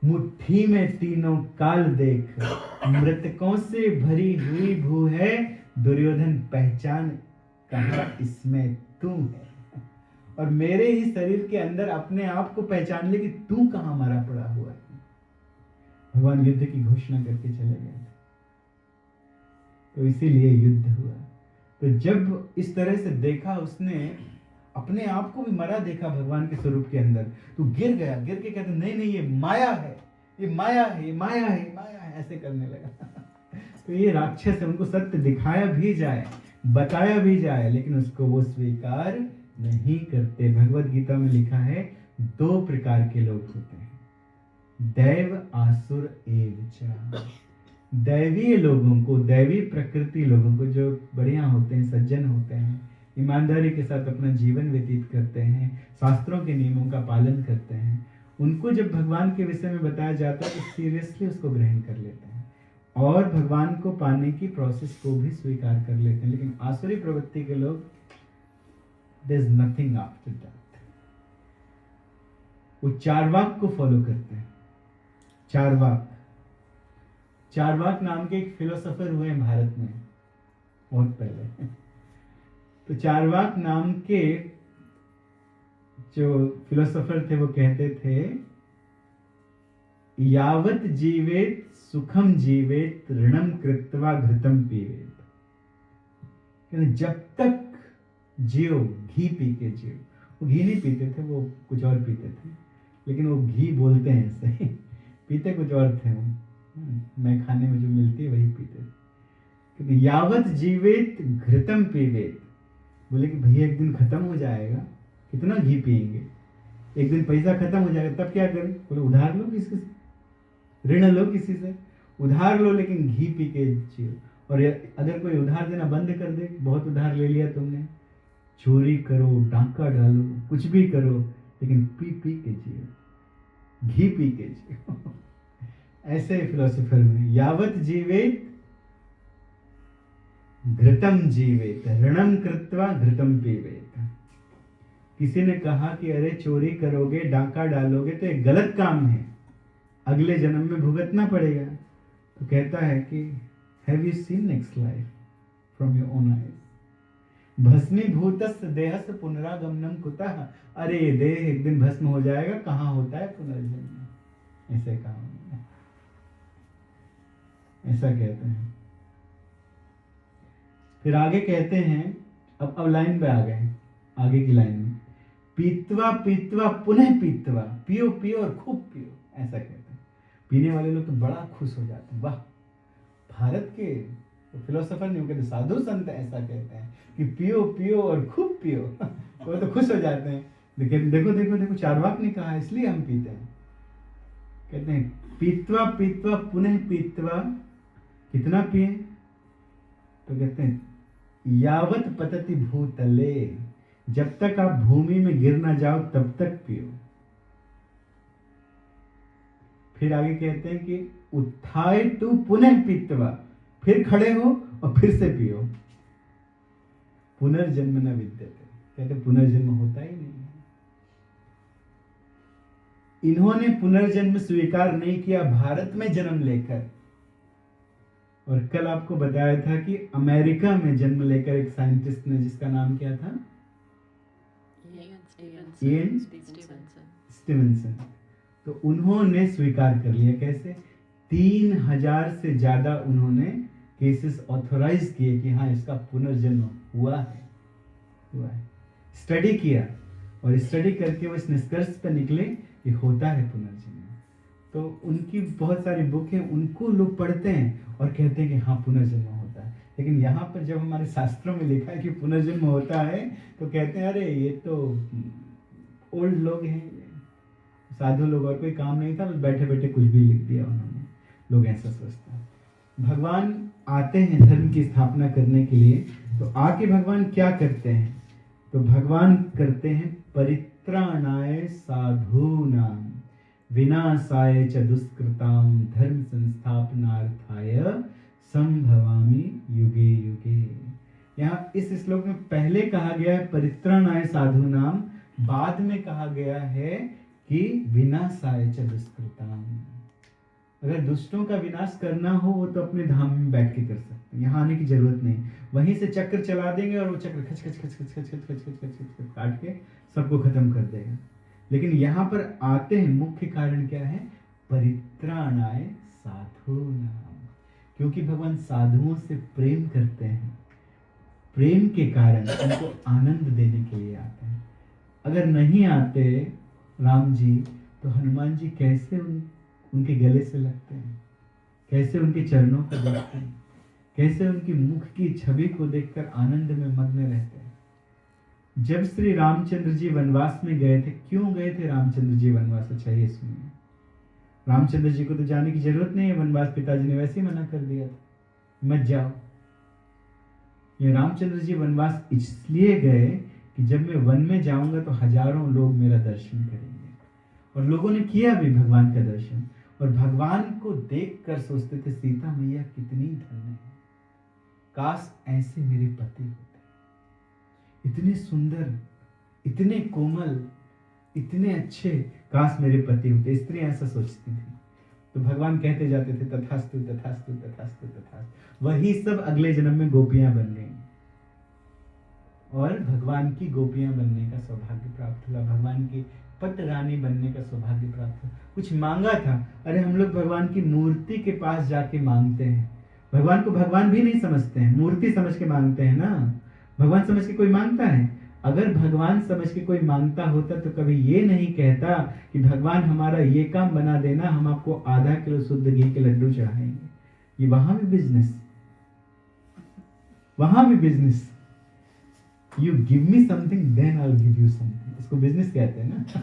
मुट्ठी में तीनों काल देख, मृतकों से भरी हुई भू है, दुर्योधन पहचान कहाँ इसमें तू है। और मेरे ही शरीर के अंदर अपने आप को पहचान ले कि तू कहाँ मरा पड़ा हुआ है। भगवान युद्ध की घोषणा करके चले गए थे, तो इसीलिए युद्ध हुआ। तो जब इस तरह से देखा उसने, अपने आप को भी मरा देखा भगवान के स्वरूप के अंदर, तो गिर गया। गिर के कहते नहीं नहीं, ये माया है, ये माया है, ये माया है, माया है, ऐसे करने लगा। तो ये राक्षस है, उनको सत्य दिखाया भी जाए, बताया भी जाए, लेकिन उसको वो स्वीकार नहीं करते। भगवत गीता में लिखा है, 2 प्रकार के लोग होते हैं, दैव आसुर एव च। दैवीय लोगों को, दैवी प्रकृति लोगों को, जो बढ़िया होते हैं, सज्जन होते हैं, ईमानदारी के साथ अपना जीवन व्यतीत करते हैं, शास्त्रों के नियमों का पालन करते हैं, उनको जब भगवान के विषय में बताया जाता है तो सीरियसली उसको ग्रहण कर लेते हैं और भगवान को पाने की प्रोसेस को भी स्वीकार कर लेते हैं। लेकिन आसुरी प्रवृत्ति के लोग, there is nothing after that. वो चारवाक को फॉलो करते हैं। चारवाक नाम के एक फिलोसोफर हुए हैं भारत में बहुत पहले। तो चारवाक नाम के जो फिलोसोफर थे वो कहते थे, यावत जीवेत सुखम जीवेत ऋणम कृत्वा घृतम पीवेत। जब तक जियो घी पी के जियो। वो घी नहीं पीते थे, वो कुछ और पीते थे, लेकिन वो घी बोलते हैं ऐसे। पीते कुछ और थे वो, मैं खाने में जो मिलती है वही पीते थे। यावत जीवेत घृतम पीवेत, बोले कि भैया एक दिन खत्म हो जाएगा, कितना घी पिएंगे, एक दिन पैसा खत्म हो जाएगा, तब क्या करें? बोले उधार लो किसी से, ऋण लो किसी से, उधार लो, लेकिन घी पी के जियो। और अगर कोई उधार देना बंद कर दे, बहुत उधार ले लिया तुमने, चोरी करो, डाका डालो, कुछ भी करो, लेकिन पी पी के जियो, घी पी के जियो। ऐसे फिलोसोफर में यावत जीवेत घृतम जीवेत ऋणम कृत्वा घृतम पीवेत। किसी ने कहा कि अरे चोरी करोगे, डाका डालोगे तो एक गलत काम है, अगले जन्म में भुगतना पड़ेगा। तो कहता है कि have you seen next life from your own eyes, भस्मीभूतस्य देहस्य पुनरागमनम कुतः। अरे ये देह एक दिन भस्म हो जाएगा, कहाँ होता है पुनर्जन्म, ऐसे कहा, ऐसा कहते हैं। फिर आगे कहते हैं, अब लाइन पे आ गए, आगे की लाइन में, पीतवा पीतवा पुनः पीतवा, पियो पियो और खूब पियो, ऐसा कहते हैं। पीने वाले लोग तो बड़ा खुश हो जाते हैं, वाह, भारत के फिलोसोफर नहीं कहते, साधु संत ऐसा कहते हैं कि पियो पियो और खूब पियो। वो तो खुश हो जाते हैं। लेकिन देखो देखो देखो, चारवाक ने कहा इसलिए हम पीते हैं। कहते हैं पीतवा पीतवा पुनः पीतवा, कितना पिए? तो कहते हैं यावत पतति भूतले, जब तक आप भूमि में गिर ना जाओ तब तक पियो। फिर आगे कहते हैं कि उत्थाय तू पुनः पीतवा, फिर खड़े हो और फिर से पियो। पुनर्जन्म न विद्यते, कहते पुनर्जन्म होता ही नहीं है। इन्होंने पुनर्जन्म स्वीकार नहीं किया भारत में जन्म लेकर। और कल आपको बताया था कि अमेरिका में जन्म लेकर एक साइंटिस्ट ने, जिसका नाम क्या था, इयन स्टीवनसन, तो उन्होंने स्वीकार कर लिया। कैसे? 3000 से ज्यादा उन्होंने केसेस ऑथोराइज किए कि हाँ इसका पुनर्जन्म हुआ है। स्टडी किया और स्टडी करके वो इस निष्कर्ष पर निकले कि होता है पुनर्जन्म। तो उनकी बहुत सारी बुक है, उनको लोग पढ़ते हैं और कहते हैं कि हाँ पुनर्जन्म होता है। लेकिन यहाँ पर जब हमारे शास्त्रों में लिखा है कि पुनर्जन्म होता है तो कहते हैं अरे ये तो ओल्ड लोग हैं, साधु लोग, और कोई काम नहीं था, बस बैठे बैठे कुछ भी लिख दिया उन्होंने। लोग ऐसा सोचते हैं। भगवान आते हैं धर्म की स्थापना करने के लिए, तो आके भगवान क्या करते हैं? तो भगवान करते हैं परित्राणाय साधूनां विनाशाय च दुष्कृतां धर्म संस्थापनार्थाय संभवामि युगे युगे। यहाँ इस श्लोक में पहले कहा गया है परित्राणाय साधूनां, बाद में कहा गया है कि विनाशाय च दुष्कृतां। अगर दुष्टों का विनाश करना हो वो तो अपने धाम में बैठ के कर सकते हैं, यहाँ आने की जरूरत नहीं। वहीं से चक्र चला देंगे और वो चक्र खच खच खच खच खच खच खच खच खच काट के सबको खत्म कर देगा। लेकिन यहाँ पर आते हैं, मुख्य कारण क्या है? परित्राणाय साधूनां, क्योंकि भगवान साधुओं से प्रेम करते हैं। प्रेम के कारण उनको आनंद देने के लिए आते हैं। अगर नहीं आते राम जी तो हनुमान जी कैसे उनके गले से लगते हैं, कैसे उनके चरणों को देखते हैं, कैसे उनकी मुख की छवि को देखकर आनंद में मग्न रहते हैं। जब श्री रामचंद्र जी वनवास में गए थे, क्यों गए थे रामचंद्र जी वनवास? अच्छा ये सुनिए, रामचंद्र जी को तो जाने की जरूरत नहीं है वनवास, पिताजी ने वैसे ही मना कर दिया था, मत जाओ। ये रामचंद्र जी वनवास इसलिए गए कि जब मैं वन में जाऊंगा तो हजारों लोग मेरा दर्शन करेंगे, और लोगों ने किया भी भगवान का दर्शन, और भगवान को देखकर सोचते थे सीता मैया कितनी धन्य है, काश ऐसे मेरे पति होते, इतने सुंदर, इतने कोमल, इतने अच्छे, काश मेरे पति होते। स्त्रियां ऐसा सोचती थी। तो भगवान कहते जाते थे तथास्तु तथास्तु तथास्तु तथास्तु। वही सब अगले जन्म में गोपियां बन गई और भगवान की गोपियां बनने का सौभाग्य प्राप्त हुआ, भगवान की पट रानी बनने का सौभाग्य प्राप्त हुआ। कुछ मांगा था, अरे हम लोग भगवान की मूर्ति के पास जाके मांगते हैं, भगवान को भगवान भी नहीं समझते हैं, मूर्ति समझ के मांगते हैं ना। भगवान समझ के कोई मांगता है? अगर भगवान समझ के कोई मांगता होता तो कभी ये नहीं कहता कि भगवान हमारा ये काम बना देना, हम आपको आधा किलो शुद्ध घी के लड्डू चढ़ाएंगे। ये वहां भी बिजनेस, वहां भी business. You give me something then I will give you something, इसको बिजनेस कहते हैं ना।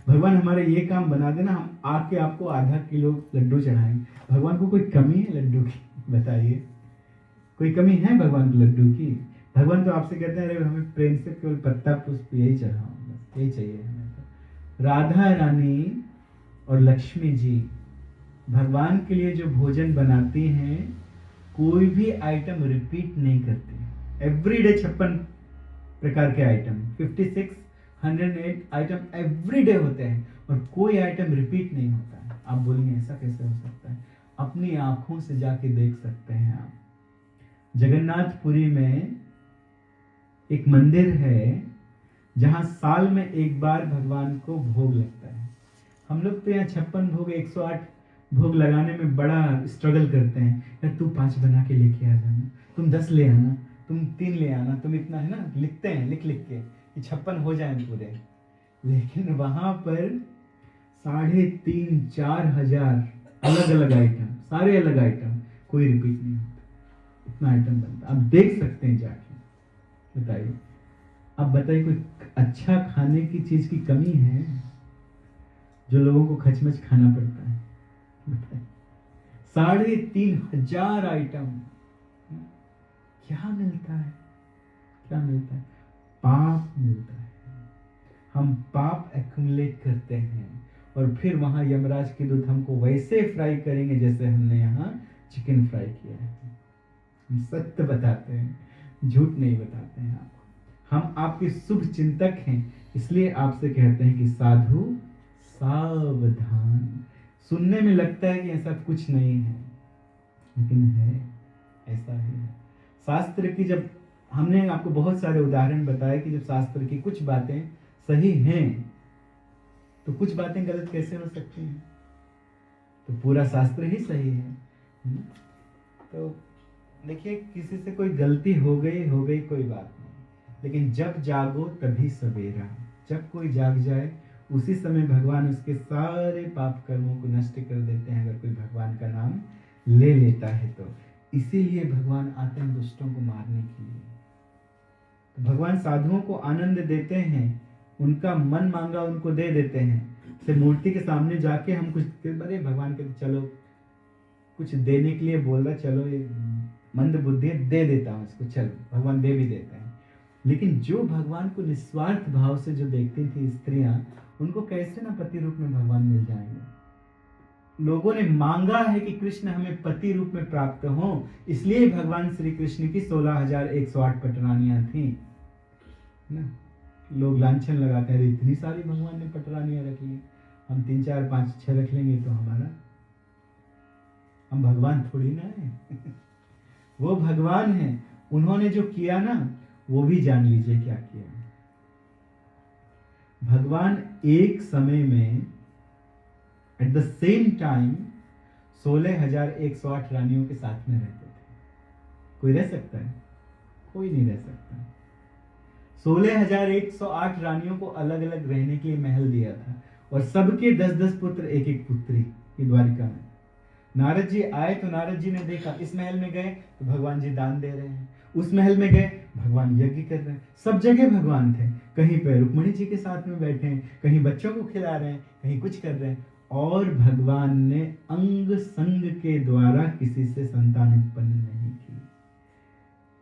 भगवान हमारा ये काम बना देना, हम आके आपको आधा किलो लड्डू चढ़ाएंगे। भगवान को कोई कमी है लड्डू की? बताइए, कोई कमी है भगवान को लड्डू की? भगवान तो आपसे कहते हैं अरे हमें प्रेम से केवल पत्ता पुष्प यही चढ़ाओ, बस यही चाहिए हमें। तो राधा रानी और लक्ष्मी जी भगवान के लिए जो भोजन बनाती हैं, कोई भी आइटम रिपीट नहीं करती। एवरीडे 56 प्रकार के आइटम, 56 108 आइटम एवरीडे होते हैं और कोई आइटम रिपीट नहीं होता है। आप बोलेंगे ऐसा कैसे हो सकता है? अपनी आंखों से जाके देख सकते हैं आप। जगन्नाथपुरी में एक मंदिर है जहां साल में एक बार भगवान को भोग लगता है। हम लोग तो यहाँ 56 भोग 108 भोग लगाने में बड़ा स्ट्रगल करते हैं। यार तू 5 बना के लेके आ जाना, तुम 10 ले आना, तुम 3 ले आना, तुम इतना, है ना, लिखते हैं लिख लिख के कि 56 हो जाए पूरे। लेकिन वहां पर 3,500-4 हजार अलग अलग आइटम, सारे अलग आइटम, कोई रिपीट नहीं होता। इतना आइटम बनता, आप देख सकते हैं जाके। बताइए, अब बताइए कोई अच्छा खाने की चीज की कमी है जो लोगों को खचमच खाना पड़ता है? बताइए, 3,500 आइटम, क्या मिलता है? क्या मिलता है? पाप मिलता है। हम पाप एक्युमुलेट करते हैं और फिर वहां यमराज के दूत हमको वैसे फ्राई करेंगे जैसे हमने यहाँ चिकन फ्राई किया है। हम सत्य बताते हैं, झूठ नहीं बताते हैं आपको। हम आपके शुभ चिंतक हैं, इसलिए आपसे कहते हैं कि साधु सावधान। सुनने में लगता है कि ऐसा कुछ नहीं है, लेकिन है, ऐसा ही है। शास्त्र की, जब हमने आपको बहुत सारे उदाहरण बताए कि जब शास्त्र की कुछ बातें सही हैं तो कुछ बातें गलत कैसे हो सकती हैं? तो पूरा शास्त्र ही सही है। तो देखिए, किसी से कोई गलती हो गई कोई बात नहीं, लेकिन जब जागो तभी सवेरा। जब कोई जाग जाए उसी समय भगवान उसके सारे पाप कर्मों को नष्ट कर देते हैं अगर कोई भगवान का नाम ले लेता है तो। इसीलिए भगवान आते हैं दुष्टों को मारने के लिए। तो भगवान साधुओं को आनंद देते हैं, उनका मन मांगा उनको दे देते हैं। से मूर्ति के सामने जाके हम कुछ अरे भगवान कहते चलो कुछ देने के लिए बोल रहा, चलो ये मंद बुद्धि दे देता हूँ इसको, चलो भगवान दे भी देते हैं। लेकिन जो भगवान को निस्वार्थ भाव से जो देखती थी स्त्रियां, उनको कैसे ना पति रूप में भगवान मिल जाएंगे। लोगों ने मांगा है कि कृष्ण हमें पति रूप में प्राप्त हो, इसलिए भगवान श्री कृष्ण की 16,108 पटरानियां थी ना। लोग लांछन लगाते हैं, इतनी सारी भगवान ने पटरानियां रख ली, हम 3, 4, 5, 6 रख लेंगे तो हमारा, हम भगवान थोड़ी ना है। वो भगवान है, उन्होंने जो किया ना वो भी जान लीजिए क्या किया। भगवान एक समय में एट द सेम टाइम 16,108 रानियों के साथ में रहते थे। कोई रह सकता है? कोई नहीं रह सकता। 16,108 रानियों को अलग अलग रहने के लिए महल दिया था और सबके 10-10 पुत्र, एक एक पुत्री की द्वारिका में। नारद जी आए तो नारद जी ने देखा, इस महल में गए तो भगवान जी दान दे रहे हैं, उस महल में गए भगवान यज्ञ कर रहे हैं, सब जगह भगवान थे। कहीं पे रुक्मिणी जी के साथ में बैठे हैं, कहीं बच्चों को खिला रहे हैं, कहीं कुछ कर रहे हैं। और भगवान ने अंग संग के द्वारा किसी से संतान उत्पन्न नहीं की।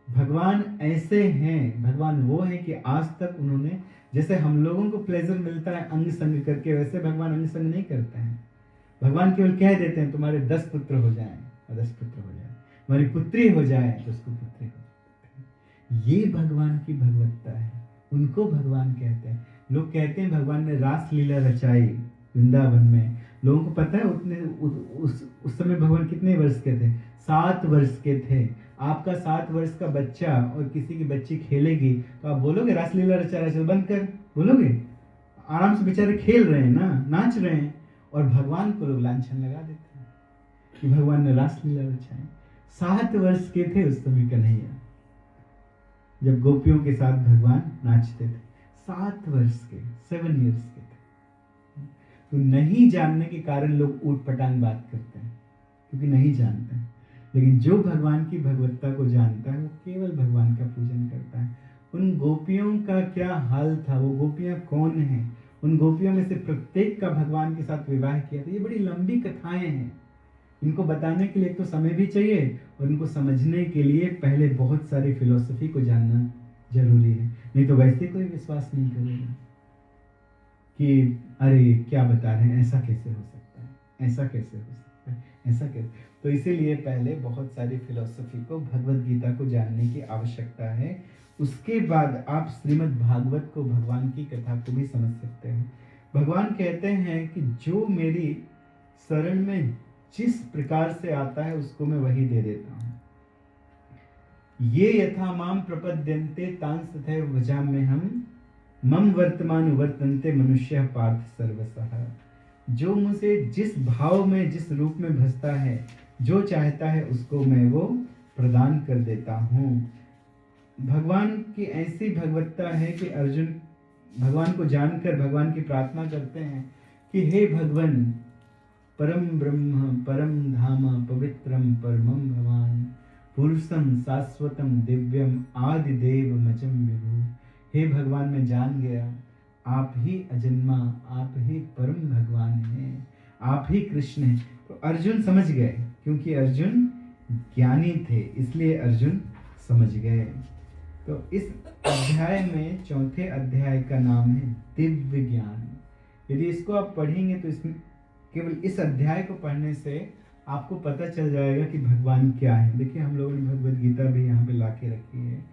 भगवान ऐसे हैं, भगवान वो है कि आज तक उन्होंने, जैसे हम लोगों को प्लेजर मिलता है अंग संग करके, वैसे भगवान अंग संग नहीं करते हैं। भगवान केवल कह देते हैं तुम्हारे 10 पुत्र हो जाएं, 10 पुत्र हो जाए, तुम्हारी पुत्री हो जाए तो उसको पुत्री हो जाए। ये भगवान की भगवत्ता है, उनको भगवान कहते हैं। लोग कहते हैं भगवान ने रास लीला रचाई वृंदावन में। लोगों को पता है उतने उस समय भगवान कितने वर्ष के थे? 7 वर्ष के थे। आपका 7 वर्ष का बच्चा और किसी की बच्ची खेलेगी तो आप बोलोगे रासलीला रचा रहा है बंद कर? बोलोगे? आराम से बेचारे खेल रहे हैं ना, नाच रहे हैं। और भगवान को लोग लांछन लगा देते हैं कि भगवान ने रासलीला रचाई। 7 वर्ष के थे उस समय कन्हैया, जब गोपियों के साथ भगवान नाचते थे। 7 वर्ष के, 7 इयर्स के थे। तो नहीं जानने के कारण लोग ऊट पटांग बात करते हैं, क्योंकि नहीं जानते हैं। लेकिन जो भगवान की भगवत्ता को जानता है वो केवल भगवान का पूजन करता है। उन गोपियों का क्या हाल था, वो गोपियां कौन हैं, उन गोपियों में से प्रत्येक का भगवान के साथ विवाह किया था। ये बड़ी लंबी कथाएं हैं, इनको बताने के लिए तो समय भी चाहिए और इनको समझने के लिए पहले बहुत सारी फिलॉसफी को जानना जरूरी है। नहीं तो वैसे कोई विश्वास नहीं करेगा कि अरे क्या बता रहे हैं, ऐसा कैसे हो सकता है, ऐसा कैसे हो सकता है, ऐसा कैसे। तो इसीलिए पहले बहुत सारी फिलॉसफी को, भगवद गीता को जानने की आवश्यकता है। उसके बाद आप श्रीमद् भागवत को, भगवान की कथा को भी समझ सकते हैं। भगवान कहते हैं कि जो मेरी शरण में जिस प्रकार से आता है उसको मैं वही दे देता हूँ। ये यथा माम प्रपद्यन्ते तांस तथैव भजाम्यहम्, मम वर्तमान वर्तन्ते मनुष्य पार्थ सर्वशः। जो मुझे जिस भाव में, जिस रूप में भजता है, जो चाहता है उसको मैं वो प्रदान कर देता हूँ। भगवान की ऐसी भगवत्ता है कि अर्जुन भगवान को जानकर भगवान की प्रार्थना करते हैं कि हे भगवान, परम ब्रह्म परम धाम पवित्रम परमम भगवान, पुरुषम शाश्वतम दिव्यम आदि देव मचम विभु। हे भगवान, मैं जान गया आप ही अजन्मा, आप ही परम भगवान हैं, आप ही कृष्ण हैं। तो अर्जुन समझ गए, क्योंकि अर्जुन ज्ञानी थे, इसलिए अर्जुन समझ गए। तो इस अध्याय में, चौथे अध्याय का नाम है दिव्य ज्ञान। यदि इसको आप पढ़ेंगे तो इसमें केवल इस अध्याय को पढ़ने से आपको पता चल जाएगा कि भगवान क्या है। देखिए हम लोगों ने भगवद गीता भी यहाँ पे लाके रखी है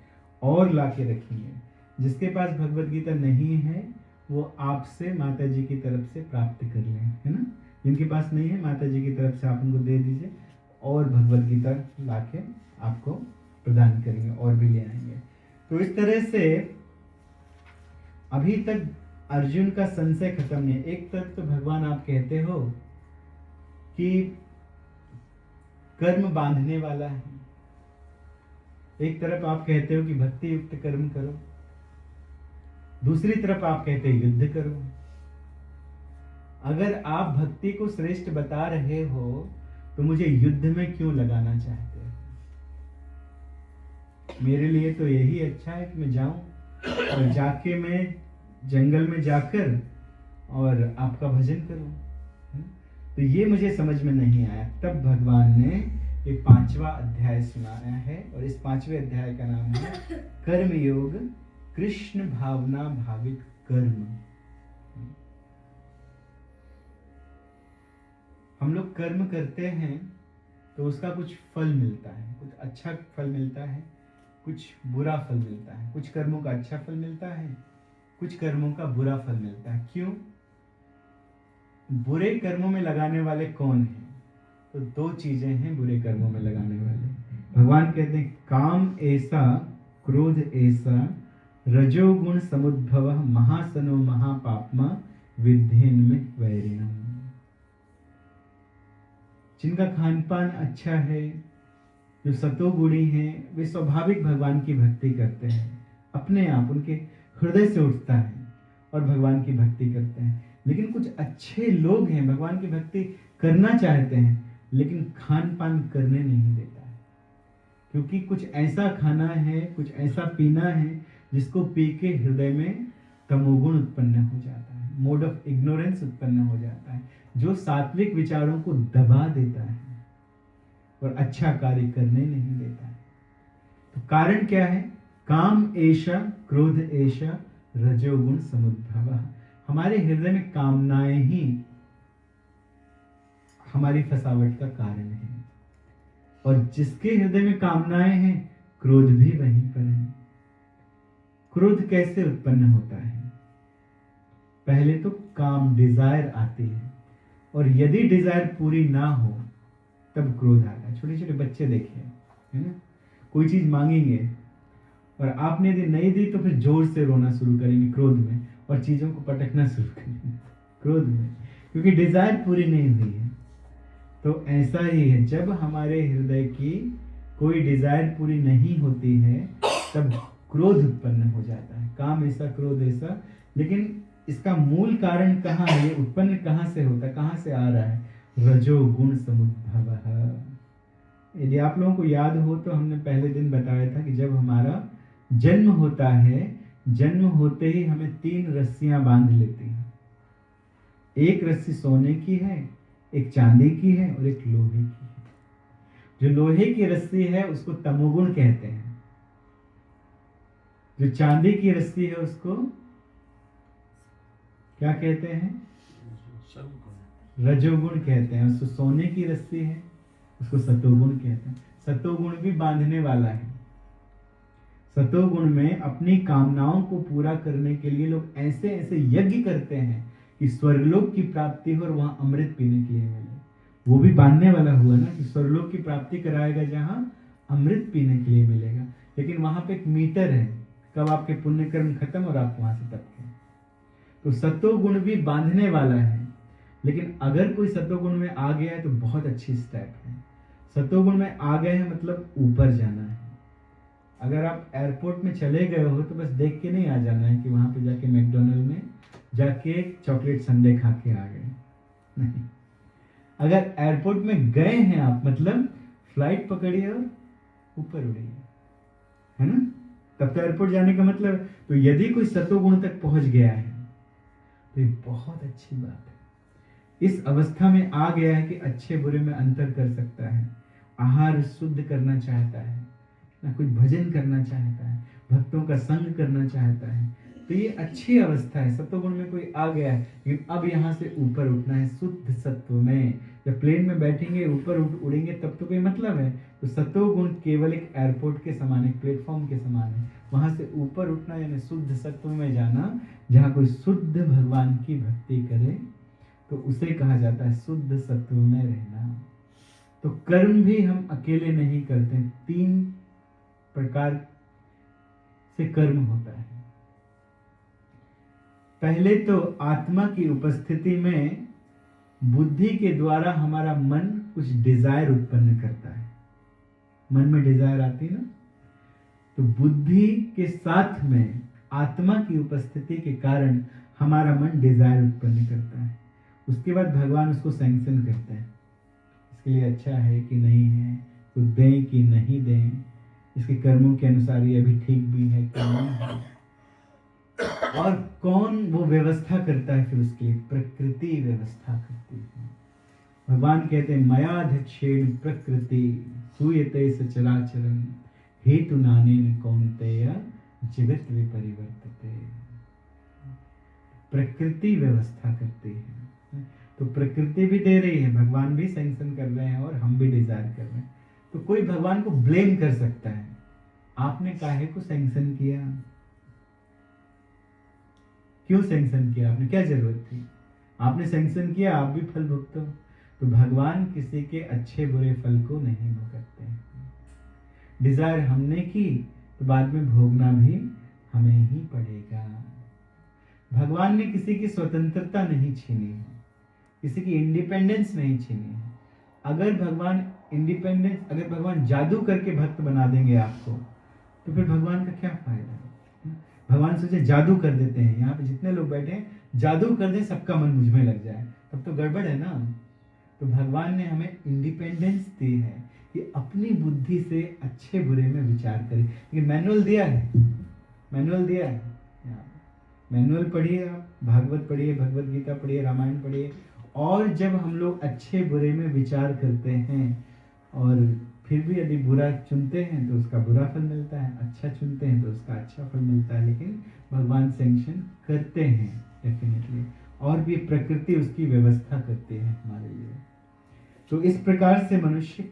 और लाके रखी है। जिसके पास भगवद गीता नहीं है वो आपसे माता जी की तरफ से प्राप्त कर लें, है ना। जिनके पास नहीं है माता जी की तरफ से आप उनको दे दीजिए और भगवद गीता लाके आपको प्रदान करेंगे और भी ले आएंगे। तो इस तरह से अभी तक अर्जुन का संशय खत्म नहीं है। एक तरफ तो भगवान आप कहते हो कि कर्म बांधने वाला है, एक तरफ आप कहते हो कि भक्ति युक्त कर्म करो, दूसरी तरफ आप कहते हो युद्ध करो। अगर आप भक्ति को श्रेष्ठ बता रहे हो तो मुझे युद्ध में क्यों लगाना चाहते हो? मेरे लिए तो यही अच्छा है कि मैं जाऊं और जाके मैं जंगल में जाकर और आपका भजन करूं। तो ये मुझे समझ में नहीं आया। तब भगवान ने ये 5वां अध्याय सुनाया है और इस 5वें अध्याय का नाम है कर्म योग, कृष्ण भावना भावित कर्म। हम लोग कर्म करते हैं तो उसका कुछ फल मिलता है, कुछ अच्छा फल मिलता है, कुछ बुरा फल मिलता है। कुछ कर्मों का अच्छा फल मिलता है, कुछ कर्मों का बुरा फल मिलता है। क्यों? बुरे कर्मों में लगाने वाले कौन हैं? तो 2 चीजें हैं बुरे कर्मों में लगाने वाले। भगवान कहते हैं काम ऐसा, क्रोध ऐसा, रजोगुण समुद्भव, महासनो महापापमा, विद्धेन में वैरिणम। जिनका खान पान अच्छा है, जो सतोगुणी हैं, वे स्वाभाविक भगवान की भक्ति करते हैं, अपने आप उनके हृदय से उठता है और भगवान की भक्ति करते हैं। लेकिन कुछ अच्छे लोग हैं, भगवान की भक्ति करना चाहते हैं लेकिन खान पान करने नहीं देता है, क्योंकि कुछ ऐसा खाना है, कुछ ऐसा पीना है जिसको पी के हृदय में तमोगुण उत्पन्न हो जाता है, मोड ऑफ इग्नोरेंस उत्पन्न हो जाता है, जो सात्विक विचारों को दबा देता है और अच्छा कार्य करने नहीं देता है। तो कारण क्या है? काम ऐशा, क्रोध ऐशा, रजोगुण समुद्भव। हमारे हृदय में कामनाएं ही हमारी फसावट का कारण है, और जिसके हृदय में कामनाएं हैं, क्रोध भी वहीं पर है। क्रोध कैसे उत्पन्न होता है? पहले तो काम, डिजायर आती है, और यदि डिजायर पूरी ना हो तब क्रोध आता है। छोटे छोटे बच्चे देखे, है ना, कोई चीज मांगेंगे और आपने यदि नहीं दी तो फिर जोर से रोना शुरू करेंगे क्रोध में, और चीजों को पटकना शुरू करेंगे क्रोध में, क्योंकि डिजायर पूरी नहीं हुई है। तो ऐसा ही है, जब हमारे हृदय की कोई डिजायर पूरी नहीं होती है तब क्रोध उत्पन्न हो जाता है। काम ऐसा, क्रोध ऐसा। लेकिन इसका मूल कारण कहाँ है? ये उत्पन्न कहाँ से होता है, कहाँ से आ रहा है? रजोगुण समुद्भवः। यदि आप लोगों को याद हो तो हमने पहले दिन बताया था कि जब हमारा जन्म होता है, जन्म होते ही हमें 3 रस्सियां बांध लेती हैं। एक रस्सी सोने की है, एक चांदी की है और एक लोहे की है। जो लोहे की रस्सी है उसको तमोगुण कहते हैं, जो चांदी की रस्सी है उसको क्या कहते हैं? रजोगुण कहते हैं। उसको सोने की रस्सी है, उसको सतोगुण कहते हैं। सतोगुण भी बांधने वाला है। सतोगुण में अपनी कामनाओं को पूरा करने के लिए लोग ऐसे ऐसे यज्ञ करते हैं कि स्वर्गलोक की प्राप्ति हो और वहां अमृत पीने के लिए मिले। वो भी बांधने वाला हुआ ना, कि स्वर्गलोक की प्राप्ति कराएगा जहां अमृत पीने के लिए मिलेगा। लेकिन वहां पे एक मीटर है, कब आपके पुण्य कर्म खत्म और आप वहां से टपके। तो सतोगुण भी बांधने वाला है। लेकिन अगर कोई सतोगुण में आ गया है तो बहुत अच्छी स्टेप है। सतोगुण में आ गए हैं मतलब ऊपर जाना है। अगर आप एयरपोर्ट में चले गए हो तो बस देख के नहीं आ जाना है कि वहां पे जाके मैकडोनल्ड में जाके चॉकलेट संडे खा के आ गए, नहीं। अगर एयरपोर्ट में गए हैं आप, मतलब फ्लाइट पकड़िए और ऊपर उड़िए, है ना, तब तो एयरपोर्ट जाने का मतलब। तो यदि कोई सतोगुण तक पहुंच गया है तो ये बहुत अच्छी बात है। इस अवस्था में आ गया है कि अच्छे बुरे में अंतर कर सकता है, आहार शुद्ध करना चाहता है ना, कुछ भजन करना चाहता है, भक्तों का संग करना चाहता है। तो ये अच्छी अवस्था है। सत्वगुण में कोई आ गया है, लेकिन अब यहाँ से ऊपर उठना है शुद्ध सत्व में। जब प्लेन में बैठेंगे ऊपर उड़ेंगे तब तो कोई मतलब है। तो सत्वगुण केवल एक एयरपोर्ट के समान, एक प्लेटफॉर्म के समान है। वहां से ऊपर उठना यानी शुद्ध सत्व में जाना, जहाँ कोई शुद्ध भगवान की भक्ति करे तो उसे कहा जाता है शुद्ध सत्व में रहना। तो कर्म भी हम अकेले नहीं करते, 3 प्रकार से कर्म होता है। पहले तो आत्मा की उपस्थिति में बुद्धि के द्वारा हमारा मन कुछ डिजायर उत्पन्न करता है। मन में डिजायर आती है ना, तो बुद्धि के साथ में आत्मा की उपस्थिति के कारण हमारा मन डिजायर उत्पन्न करता है। उसके बाद भगवान उसको सैंक्शन करते हैं, इसके लिए अच्छा है कि नहीं है, तो दें कि नहीं दें, इसके कर्मों के अनुसार ये अभी ठीक भी है कि नहीं है। और कौन वो व्यवस्था करता है? फिर उसके लिए प्रकृति व्यवस्था करती है। भगवान कहते हैं मयाध्यक्षेण प्रकृति सूयते सचराचरम हेतु नानेन कौन्तेय जगत विपरिवर्तते। प्रकृति व्यवस्था करती है, तो प्रकृति भी दे रही है, भगवान भी सैंक्शन कर रहे हैं और हम भी डिजायर कर रहे हैं। तो कोई भगवान को ब्लेम कर सकता है, आपने काहे को सैंक्शन किया, क्यों सैंक्शन किया आपने, क्या जरूरत थी, आपने सैंक्शन किया, आप भी फल भुगतो। तो भगवान किसी के अच्छे बुरे फल को नहीं भुगतते हैं। डिजायर हमने की तो बाद में भोगना भी हमें ही पड़ेगा। भगवान ने किसी की स्वतंत्रता नहीं छीनी है, किसी की इंडिपेंडेंस नहीं छीनी है। अगर भगवान जादू करके भक्त बना देंगे आपको, तो फिर भगवान का क्या फायदा है। भगवान सोचे जादू कर देते हैं, यहाँ पे जितने लोग बैठे हैं जादू कर दें, सबका मन मुझ में लग जाए, तब तो गड़बड़ है ना। तो भगवान ने हमें इंडिपेंडेंस दी है कि अपनी बुद्धि से अच्छे बुरे में विचार करें। ये मैनुअल दिया है, मैनुअल पढ़िए, आप भागवत पढ़िए, भगवत गीता पढ़िए, रामायण पढ़िए, और जब हम लोग अच्छे बुरे में विचार करते हैं और फिर भी यदि बुरा चुनते हैं तो उसका बुरा फल मिलता है, अच्छा चुनते हैं तो उसका अच्छा फल मिलता है। लेकिन भगवान सैंक्शन करते हैं डेफिनेटली, और भी प्रकृति उसकी व्यवस्था करती है हमारे लिए। तो इस प्रकार से मनुष्य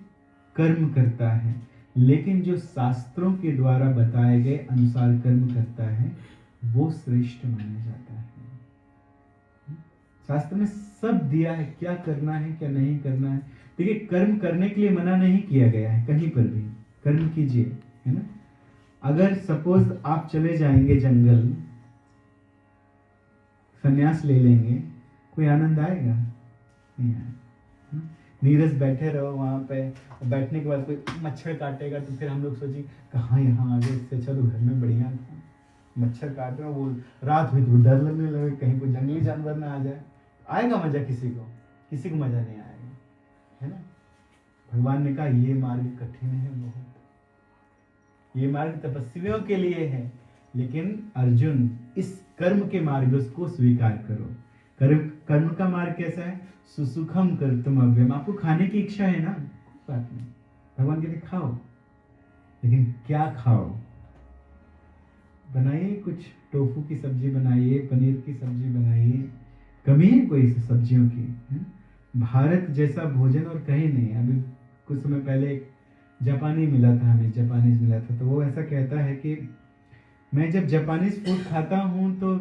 कर्म करता है, लेकिन जो शास्त्रों के द्वारा बताए गए अनुसार कर्म करता है वो श्रेष्ठ माना जाता है। शास्त्र में सब दिया है, क्या करना है क्या नहीं करना है। देखिए, कर्म करने के लिए मना नहीं किया गया है कहीं पर भी, कर्म कीजिए, है ना। अगर सपोज आप चले जाएंगे जंगल, संन्यास ले लेंगे, कोई आनंद आएगा? नहीं आएगा। नीरस बैठे रहो वहां पे, बैठने के बाद कोई मच्छर काटेगा तो फिर हम लोग सोचेंगे कहाँ यहाँ आ गए, इससे अच्छा तो घर में बढ़िया था, मच्छर काट रहा, वो रात हुई तो डर लगने लगे कहीं कोई जंगली जानवर ना आ जाए। आएगा मजा? किसी को मजा नहीं आएगा, है ना। भगवान ने कहा ये मार्ग कठिन है बहुत, ये मार्ग तपस्वियों के लिए है, लेकिन अर्जुन इस कर्म के मार्ग को स्वीकार करो। कर्म का मार्ग कैसा है? सुसुखम कर्तुम अव्ययम। आपको खाने की इच्छा है ना, कोई बात नहीं, भगवान कहते खाओ, लेकिन क्या खाओ? बनाइए कुछ टोफू की सब्जी बनाइए, पनीर की सब्जी बनाइए, कमी है कोई सब्जियों की, है? भारत जैसा भोजन और कहीं नहीं। अभी कुछ समय पहले एक जापानीज मिला था, तो वो ऐसा कहता है कि मैं जब जापानीज फूड खाता हूँ तो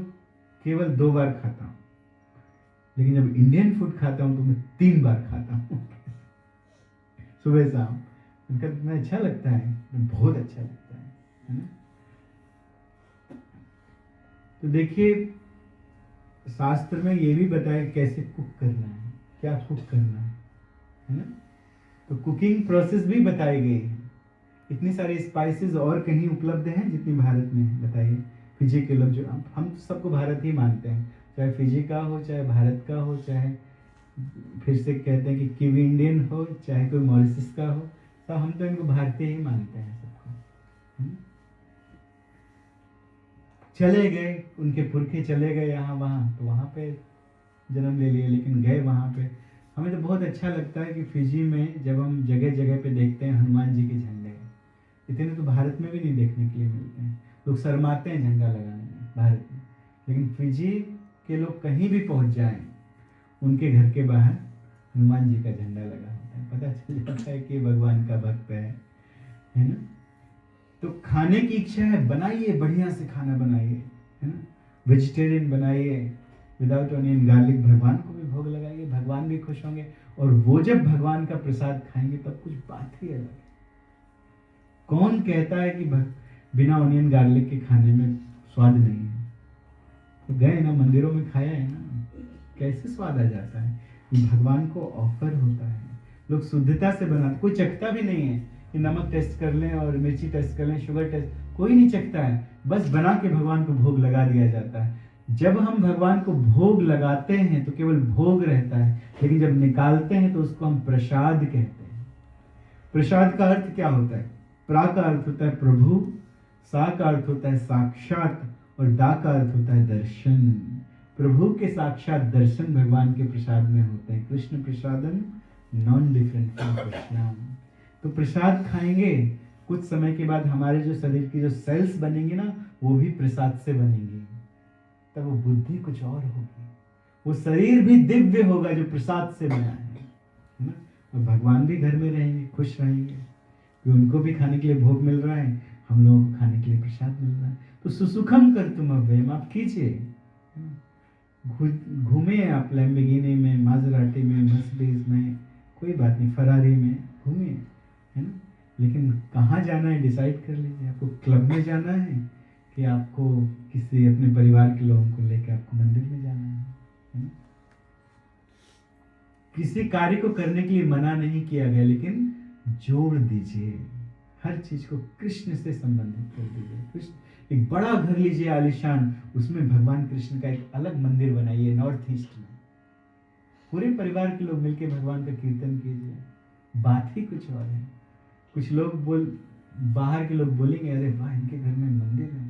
केवल 2 बार खाता हूँ, लेकिन जब इंडियन फूड खाता हूँ तो मैं 3 बार खाता हूँ सुबह शाम। उनका इतना अच्छा लगता है, बहुत अच्छा लगता है ना। तो देखिए, शास्त्र में ये भी बताया कैसे कुक करना है, क्या कुक करना है ना। तो कुकिंग प्रोसेस भी बताई गई है। इतनी सारी स्पाइसेस और कहीं उपलब्ध हैं जितनी भारत में? बताइए। फिजी के लोग, जो हम सबको भारत ही मानते हैं, चाहे फिजी का हो, चाहे भारत का हो, चाहे फिर से कहते हैं कि किवी इंडियन हो, चाहे कोई मॉरिशस का हो, सब हम तो इनको भारतीय ही मानते हैं सबको। चले गए, उनके पुरखे चले गए यहाँ वहाँ, तो वहाँ पे जन्म ले लिए, लेकिन गए वहाँ पे। हमें तो बहुत अच्छा लगता है कि फिजी में जब हम जगह जगह पे देखते हैं हनुमान जी के झंडे, इतने तो भारत में भी नहीं देखने के लिए मिलते हैं। लोग शर्माते हैं झंडा लगाने में भारत में, लेकिन फिजी के लोग कहीं भी पहुंच जाएं, उनके घर के बाहर हनुमान जी का झंडा लगा होता है, पता चल जाता है कि भगवान का भक्त है ना। तो खाने की इच्छा है, बनाइए, बढ़िया से खाना बनाइए, है ना। वेजिटेरियन बनाइए, विदाउट ऑनियन गार्लिक, भगवान को भी भोग लगाइए, भगवान भी खुश होंगे। और वो जब भगवान का प्रसाद खाएंगे तब कुछ बात ही अलग है। कौन कहता है कि बिना ऑनियन गार्लिक के खाने में स्वाद नहीं है? तो गए ना, मंदिरों में खाया है ना, कैसे स्वाद आ जाता है। भगवान को ऑफर होता है, लोग शुद्धता से बनाते, कोई चखता भी नहीं है कि नमक टेस्ट कर लें और मिर्ची टेस्ट कर लें, शुगर टेस्ट, कोई नहीं चखता है, बस बना के भगवान को भोग लगा दिया जाता है। जब हम भगवान को भोग लगाते हैं तो केवल भोग रहता है, लेकिन जब निकालते हैं तो उसको हम प्रसाद कहते हैं। प्रसाद का अर्थ क्या होता है? प्रा का अर्थ होता है प्रभु, सा का अर्थ होता है साक्षात, और दा का अर्थ होता है दर्शन। प्रभु के साक्षात दर्शन भगवान के प्रसाद में होते हैं। कृष्ण प्रसादम नॉन डिफरेंट फ्रॉम कृष्णा। तो प्रसाद खाएंगे, कुछ समय के बाद हमारे जो शरीर की जो सेल्स बनेंगे ना, वो भी प्रसाद से बनेंगी। तब वो बुद्धि कुछ और होगी, वो शरीर भी दिव्य होगा जो प्रसाद से बना है ना। और भगवान भी घर में रहेंगे, खुश रहेंगे, कि उनको भी खाने के लिए भोग मिल रहा है, हम लोगों को खाने के लिए प्रसाद मिल रहा है। तो सुसुखम कर्तुम अव्ययम, आप कीजिए, घूमे आप लैम्बोर्गिनी में, माजराटी में, मर्सिडीज में, कोई बात नहीं, फरारी में घूमिए, है ना। लेकिन कहाँ जाना है डिसाइड कर लीजिए। आपको क्लब में जाना है कि आपको किसी अपने परिवार के लोगों को लेकर आपको मंदिर में जाना है ना। किसी कार्य को करने के लिए मना नहीं किया गया, लेकिन जोड़ दीजिए, हर चीज को कृष्ण से संबंधित कर दीजिए। कृष्ण, एक बड़ा घर लीजिए आलिशान, उसमें भगवान कृष्ण का एक अलग मंदिर बनाइए नॉर्थ ईस्ट में, पूरे परिवार के लोग मिलकर भगवान का कीर्तन कीजिए। बात ही कुछ और है। कुछ लोग बाहर के लोग बोलेंगे, अरे वाह इनके घर में मंदिर है,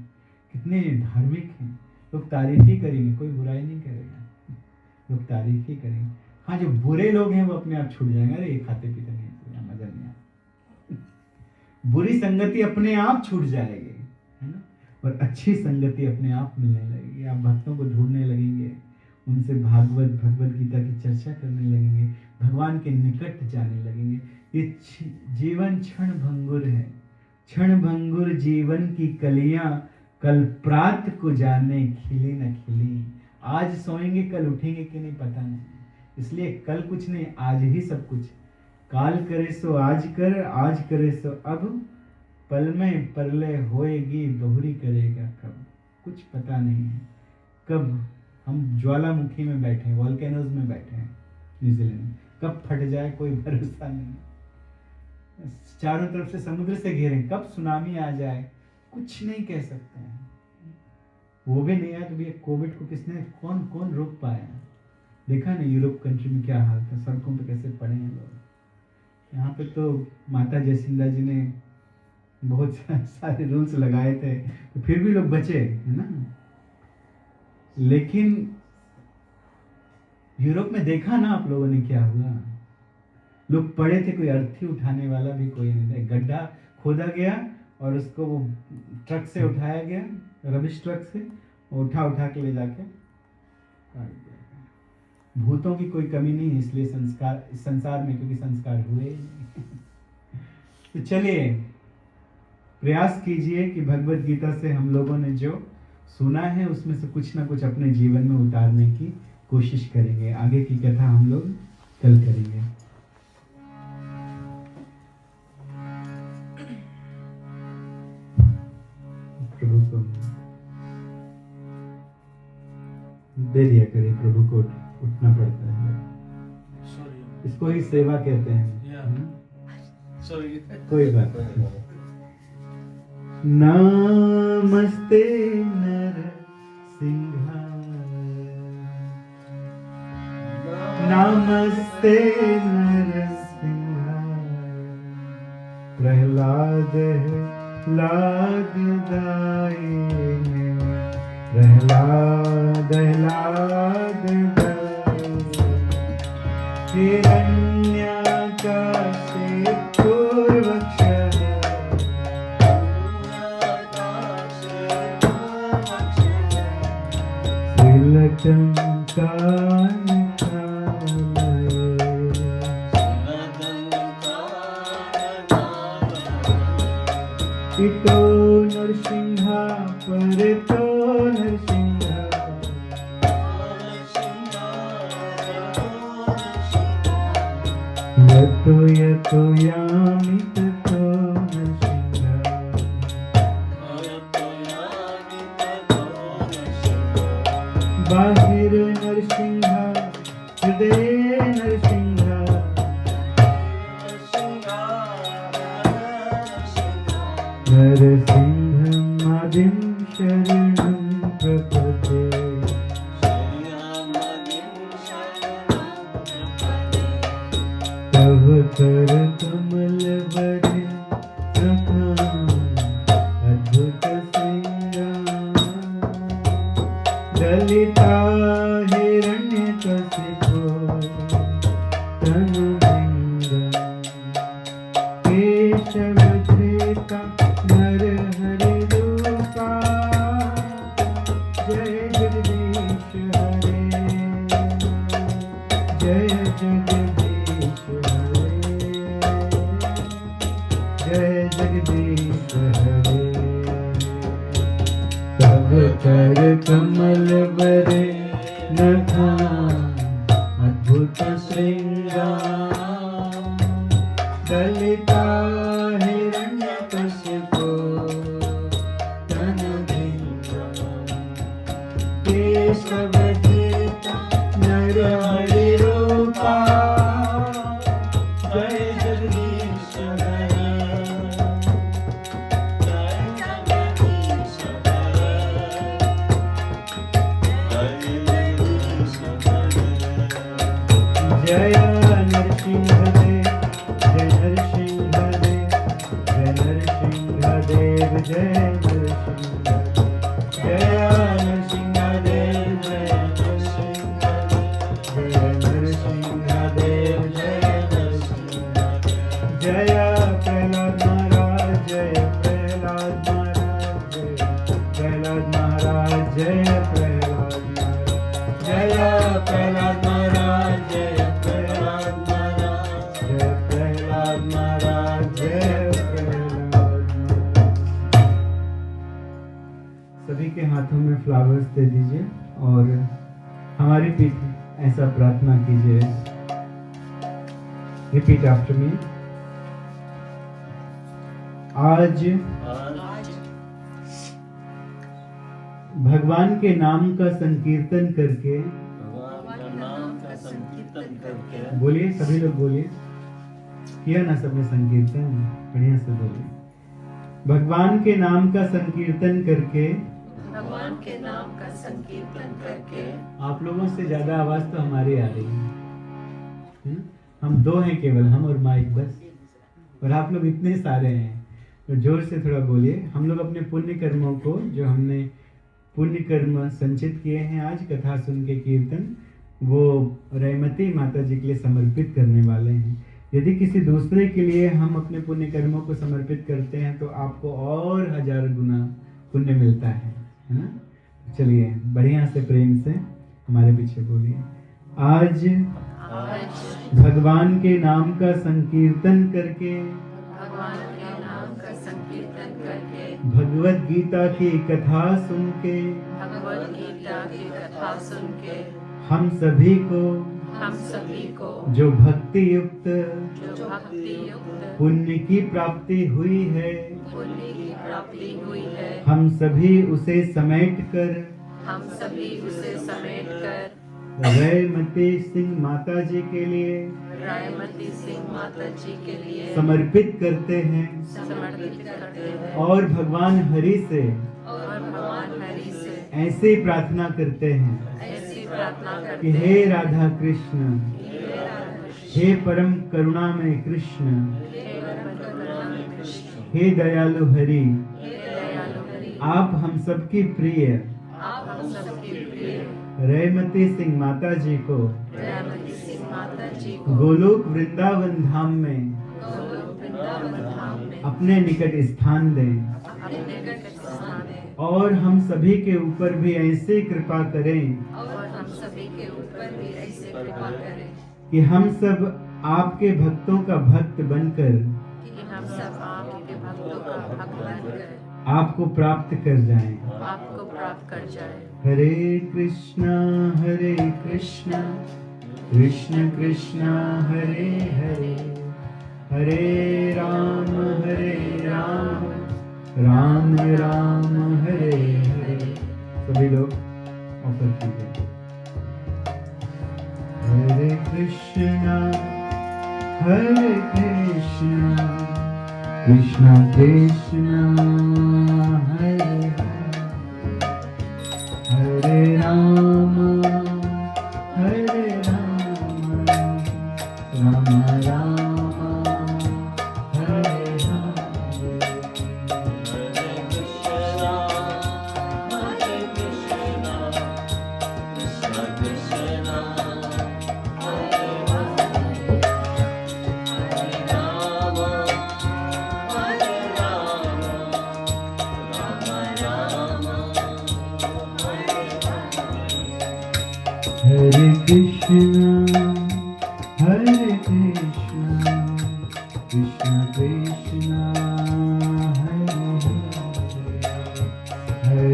कितने धार्मिक हैं, लोग तारीफ ही करेंगे, कोई बुराई नहीं करेगा, लोग तारीफ ही करेंगे। हाँ, जो बुरे लोग हैं वो अपने आप छूट जाएंगे, अरे ये खाते पीते नहीं, मजा नहीं आया। बुरी संगति अपने आप छूट जाएगी, है ना। और अच्छी संगति अपने आप मिलने लगेगी। आप भक्तों को ढूंढने लगेंगे, उनसे भगवत गीता की चर्चा करने लगेंगे, भगवान के निकट जाने लगेंगे। ये जीवन क्षण भंगुर है, क्षण भंगुर जीवन की कलियां, कल प्रात को जाने खिली न खिली। आज सोएंगे कल उठेंगे कि नहीं पता नहीं, इसलिए कल कुछ नहीं, आज ही सब कुछ। काल करे सो आज कर, आज करे सो अब, पल में परलय होएगी, बहुरी करेगा कब, कुछ पता नहीं है कब। हम ज्वालामुखी में बैठे हैं, वॉल्केनोज में बैठे हैं न्यूजीलैंड में, कब फट जाए कोई भरोसा नहीं। चारों तरफ से समुद्र से घेरे, कब सुनामी आ जाए कुछ नहीं कह सकते हैं। वो भी नहीं आया तो भैया कोविड को किसने कौन रोक पाया? देखा ना यूरोप कंट्री में क्या हाल था, सड़कों पे कैसे पड़े हैं लोग। यहाँ पे तो माता जयसिंधा जी ने बहुत सारे रूल्स लगाए थे, तो फिर भी लोग बचे, है ना। लेकिन यूरोप में देखा ना आप लोगों ने क्या हुआ, लोग पड़े थे, कोई अर्थी उठाने वाला भी कोई नहीं था। गड्ढा खोदा गया और उसको वो ट्रक से उठाया गया, रबिश ट्रक से उठा के ले जाके काट दिया। भूतों की कोई कमी नहीं है इसलिए संसार में, क्योंकि संस्कार हुए ही नहीं। तो चलिए प्रयास कीजिए कि भगवत गीता से हम लोगों ने जो सुना है उसमें से कुछ ना कुछ अपने जीवन में उतारने की कोशिश करेंगे। आगे की कथा हम लोग कल करेंगे। प्रभु को दे दिया करिए, प्रभु को उठना पड़ता है, इसको ही सेवा कहते हैं। कोई बात नहीं। नमस्ते नरसिंहाय, नमस्ते नरसिंहाय, प्रहलाद लाददाई में, प्रहलाद हिरण्याकाशे पूर्वक्षः, इतो नरसिंह परितो नरसिंह, यतो यतो यामि ततो नरसिंह, बाहिर नरसिंह हृदय नरसिंह, नरसिंहमादिं शरणं प्रपद्ये। दलिता हिरण्यकशिपो तनुभृङ्गम् केशवधृता नरहरिरूपा जय जगदीश हरे जय जगदीश हरे जय जगदीश हरे तब कर कमल बरे नखा अद्भुत श्रृंगार दलिता हिरण्यकशिपो तनुभृङ्गम् केशवधृता नरहरिरूपा जय जगदीश हरे जय नरसिंहदेव जय नरसिंहदेव जय नरसिंहदेव जय नरसिंहदेव जय नरसिंहदेव जय नरसिंहदेव जय नरसिंहदेव जय प्रहलाद महाराज जय प्रहलाद महाराज जय प्रहलाद महाराज जय प्रहलाद महाराज जय प्रहलाद महाराज जय प्रहलाद महाराज जय प्रहलाद महाराज। सभी के हाथों में फ्लावर्स दे दीजिए और हमारी पीठ ऐसा प्रार्थना कीजिए। Repeat after me. आज भगवान के नाम का संकीर्तन करके बोलिए, सभी लोग बोलिए। किया ना सबने संकीर्तन? बढ़िया से बोलिए। भगवान के नाम का संकीर्तन करके, भगवान के नाम का संकीर्तन करके। आप लोगों से ज्यादा आवाज तो हमारी आ रही है। हम दो हैं केवल, हम और माइक बस, और आप लोग इतने सारे हैं, तो जोर से थोड़ा बोलिए। हम लोग अपने पुण्य कर्मों को, जो हमने पुण्य कर्म संचित किए हैं आज कथा सुन के कीर्तन, वो रैमती माता जी के लिए समर्पित करने वाले हैं। यदि किसी दूसरे के लिए हम अपने पुण्य कर्मों को समर्पित करते हैं तो आपको और 1000 गुना पुण्य मिलता है ना। चलिए बढ़िया से प्रेम से हमारे पीछे बोलिए। आज भगवान के नाम का संकीर्तन करके, भगवान के नाम का संकीर्तन करके, भगवत गीता की कथा सुन के, भगवत गीता की कथा सुन के, हम सभी को जो भक्ति युक्त पुण्य की प्राप्ति हुई है, हम सभी उसे समेट कर रैमती सिंह माता जी के लिए समर्पित करते हैं और भगवान हरि से ऐसे प्रार्थना करते हैं कि हे राधा कृष्ण, हे परम करुणामय कृष्ण, हे दयालु हरि, आप हम सबकी प्रिय रैमती सिंह माता जी को गोलोक वृंदावन धाम में अपने निकट स्थान दें और हम सभी के ऊपर भी ऐसे कृपा करें कि हम सब आपके भक्तों का भक्त बनकर आपको प्राप्त कर जाएं। हरे कृष्णा कृष्ण कृष्ण हरे हरे, हरे राम राम राम हरे हरे। सभी लोग ऑफर कीजिए। हरे कृष्णा कृष्ण कृष्ण हरे हरे राम राम राम हरे हरे।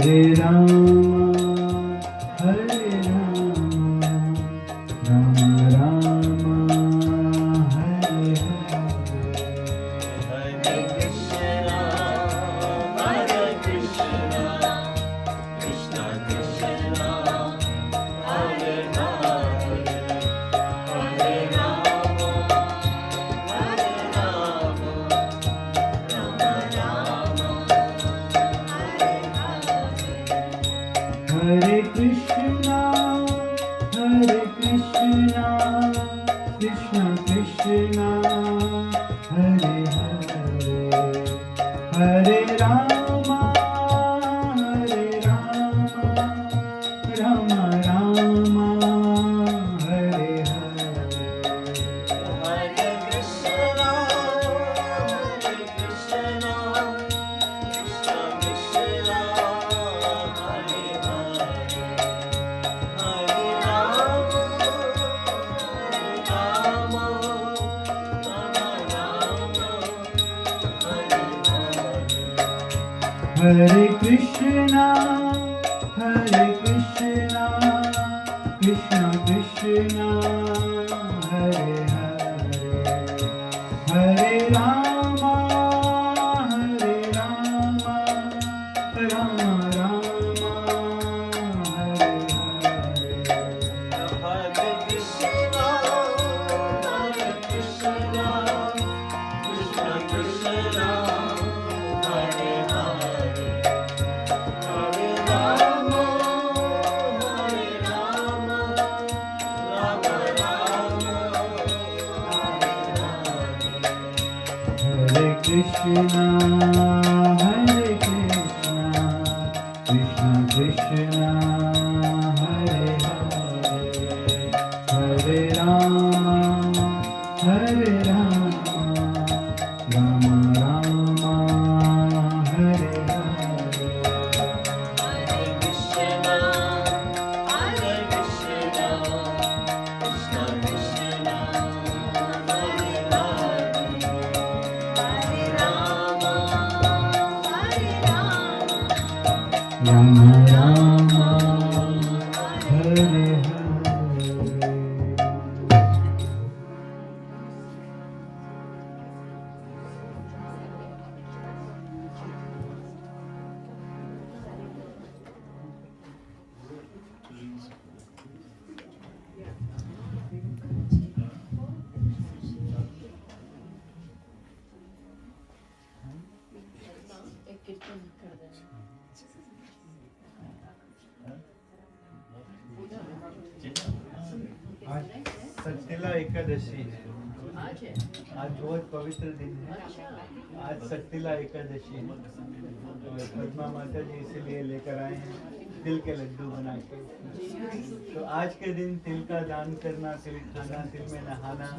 हरे राम हरे राम राम राम हरे हरे कृष्णा कृष्णा कृष्णा हरे हरे हरे राम राम राम हरे कृष्णा कृष्णा कृष्णा हरे हरे हरे राम राम राम हरे हरे हरे कृष्णा कृष्णा कृष्णा हरे हरे हरे राम राम हरे कृष्णा कृष्णा कृष्णा हरे हरे हरे राम राम राम हरे हरे हरे कृष्णा कृष्णा कृष्णा हरे हरे हरे राम राम हरे कृष्णा कृष्णा कृष्णा हरे हरे हरे राम राम राम हरे हरे हरे कृष्णा कृष्णा कृष्णा हरे हरे हरे राम राम राम हरे हरे एक कीर्तन कर देना। आज सत्यला एकादशी है। आज है। आज बहुत पवित्र दिन है। अच्छा। आज सत्यला एकादशी है। तो पद्मा माता जी इसीलिए लेकर आए हैं तिल के लड्डू बना के। तो आज के दिन तिल का दान करना, तिल खाना, तिल में नहाना,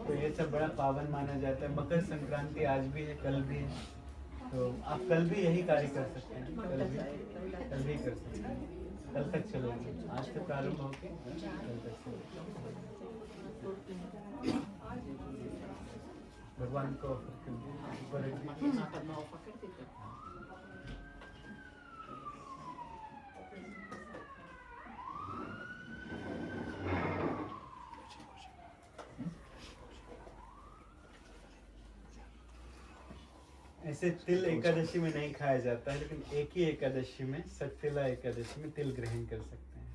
तो ये सब बड़ा पावन माना जाता है। मकर संक्रांति आज भी है, कल भी है। तो आप कल भी यही कार्य कर सकते हैं। कल भी कर सकते हैं। कल तक चलेंगे। आज से प्रारंभ होके कल तक चलेंगे। भगवान को ऑफर कर दिया। ऊपर रख दीजिए। पद्मा ऑफर कर देते। ऐसे तिल एकादशी में नहीं खाया जाता है, लेकिन एक ही एकादशी में, सत्यला एकादशी में तिल ग्रहण कर सकते हैं।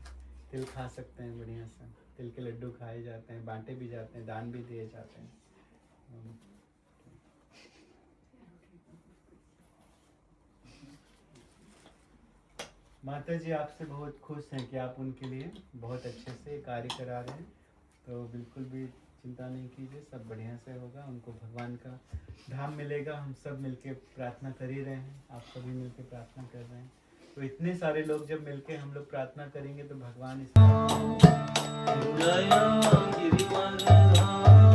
तिल खा सकते हैं बढ़िया से। तिल के लड्डू खाए जाते हैं, बांटे भी जाते हैं, दान भी दिए जाते हैं। माता जी आपसे बहुत खुश हैं कि आप उनके लिए बहुत अच्छे से कार्य करा रहे हैं। तो बिल्कुल भी चिंता नहीं कीजिए, सब बढ़िया से होगा। उनको भगवान का धाम मिलेगा। हम सब मिलके प्रार्थना कर ही रहे हैं, आप सभी मिलके प्रार्थना कर रहे हैं। तो इतने सारे लोग जब मिलके हम लोग प्रार्थना करेंगे तो भगवान गया गिरिवर धाम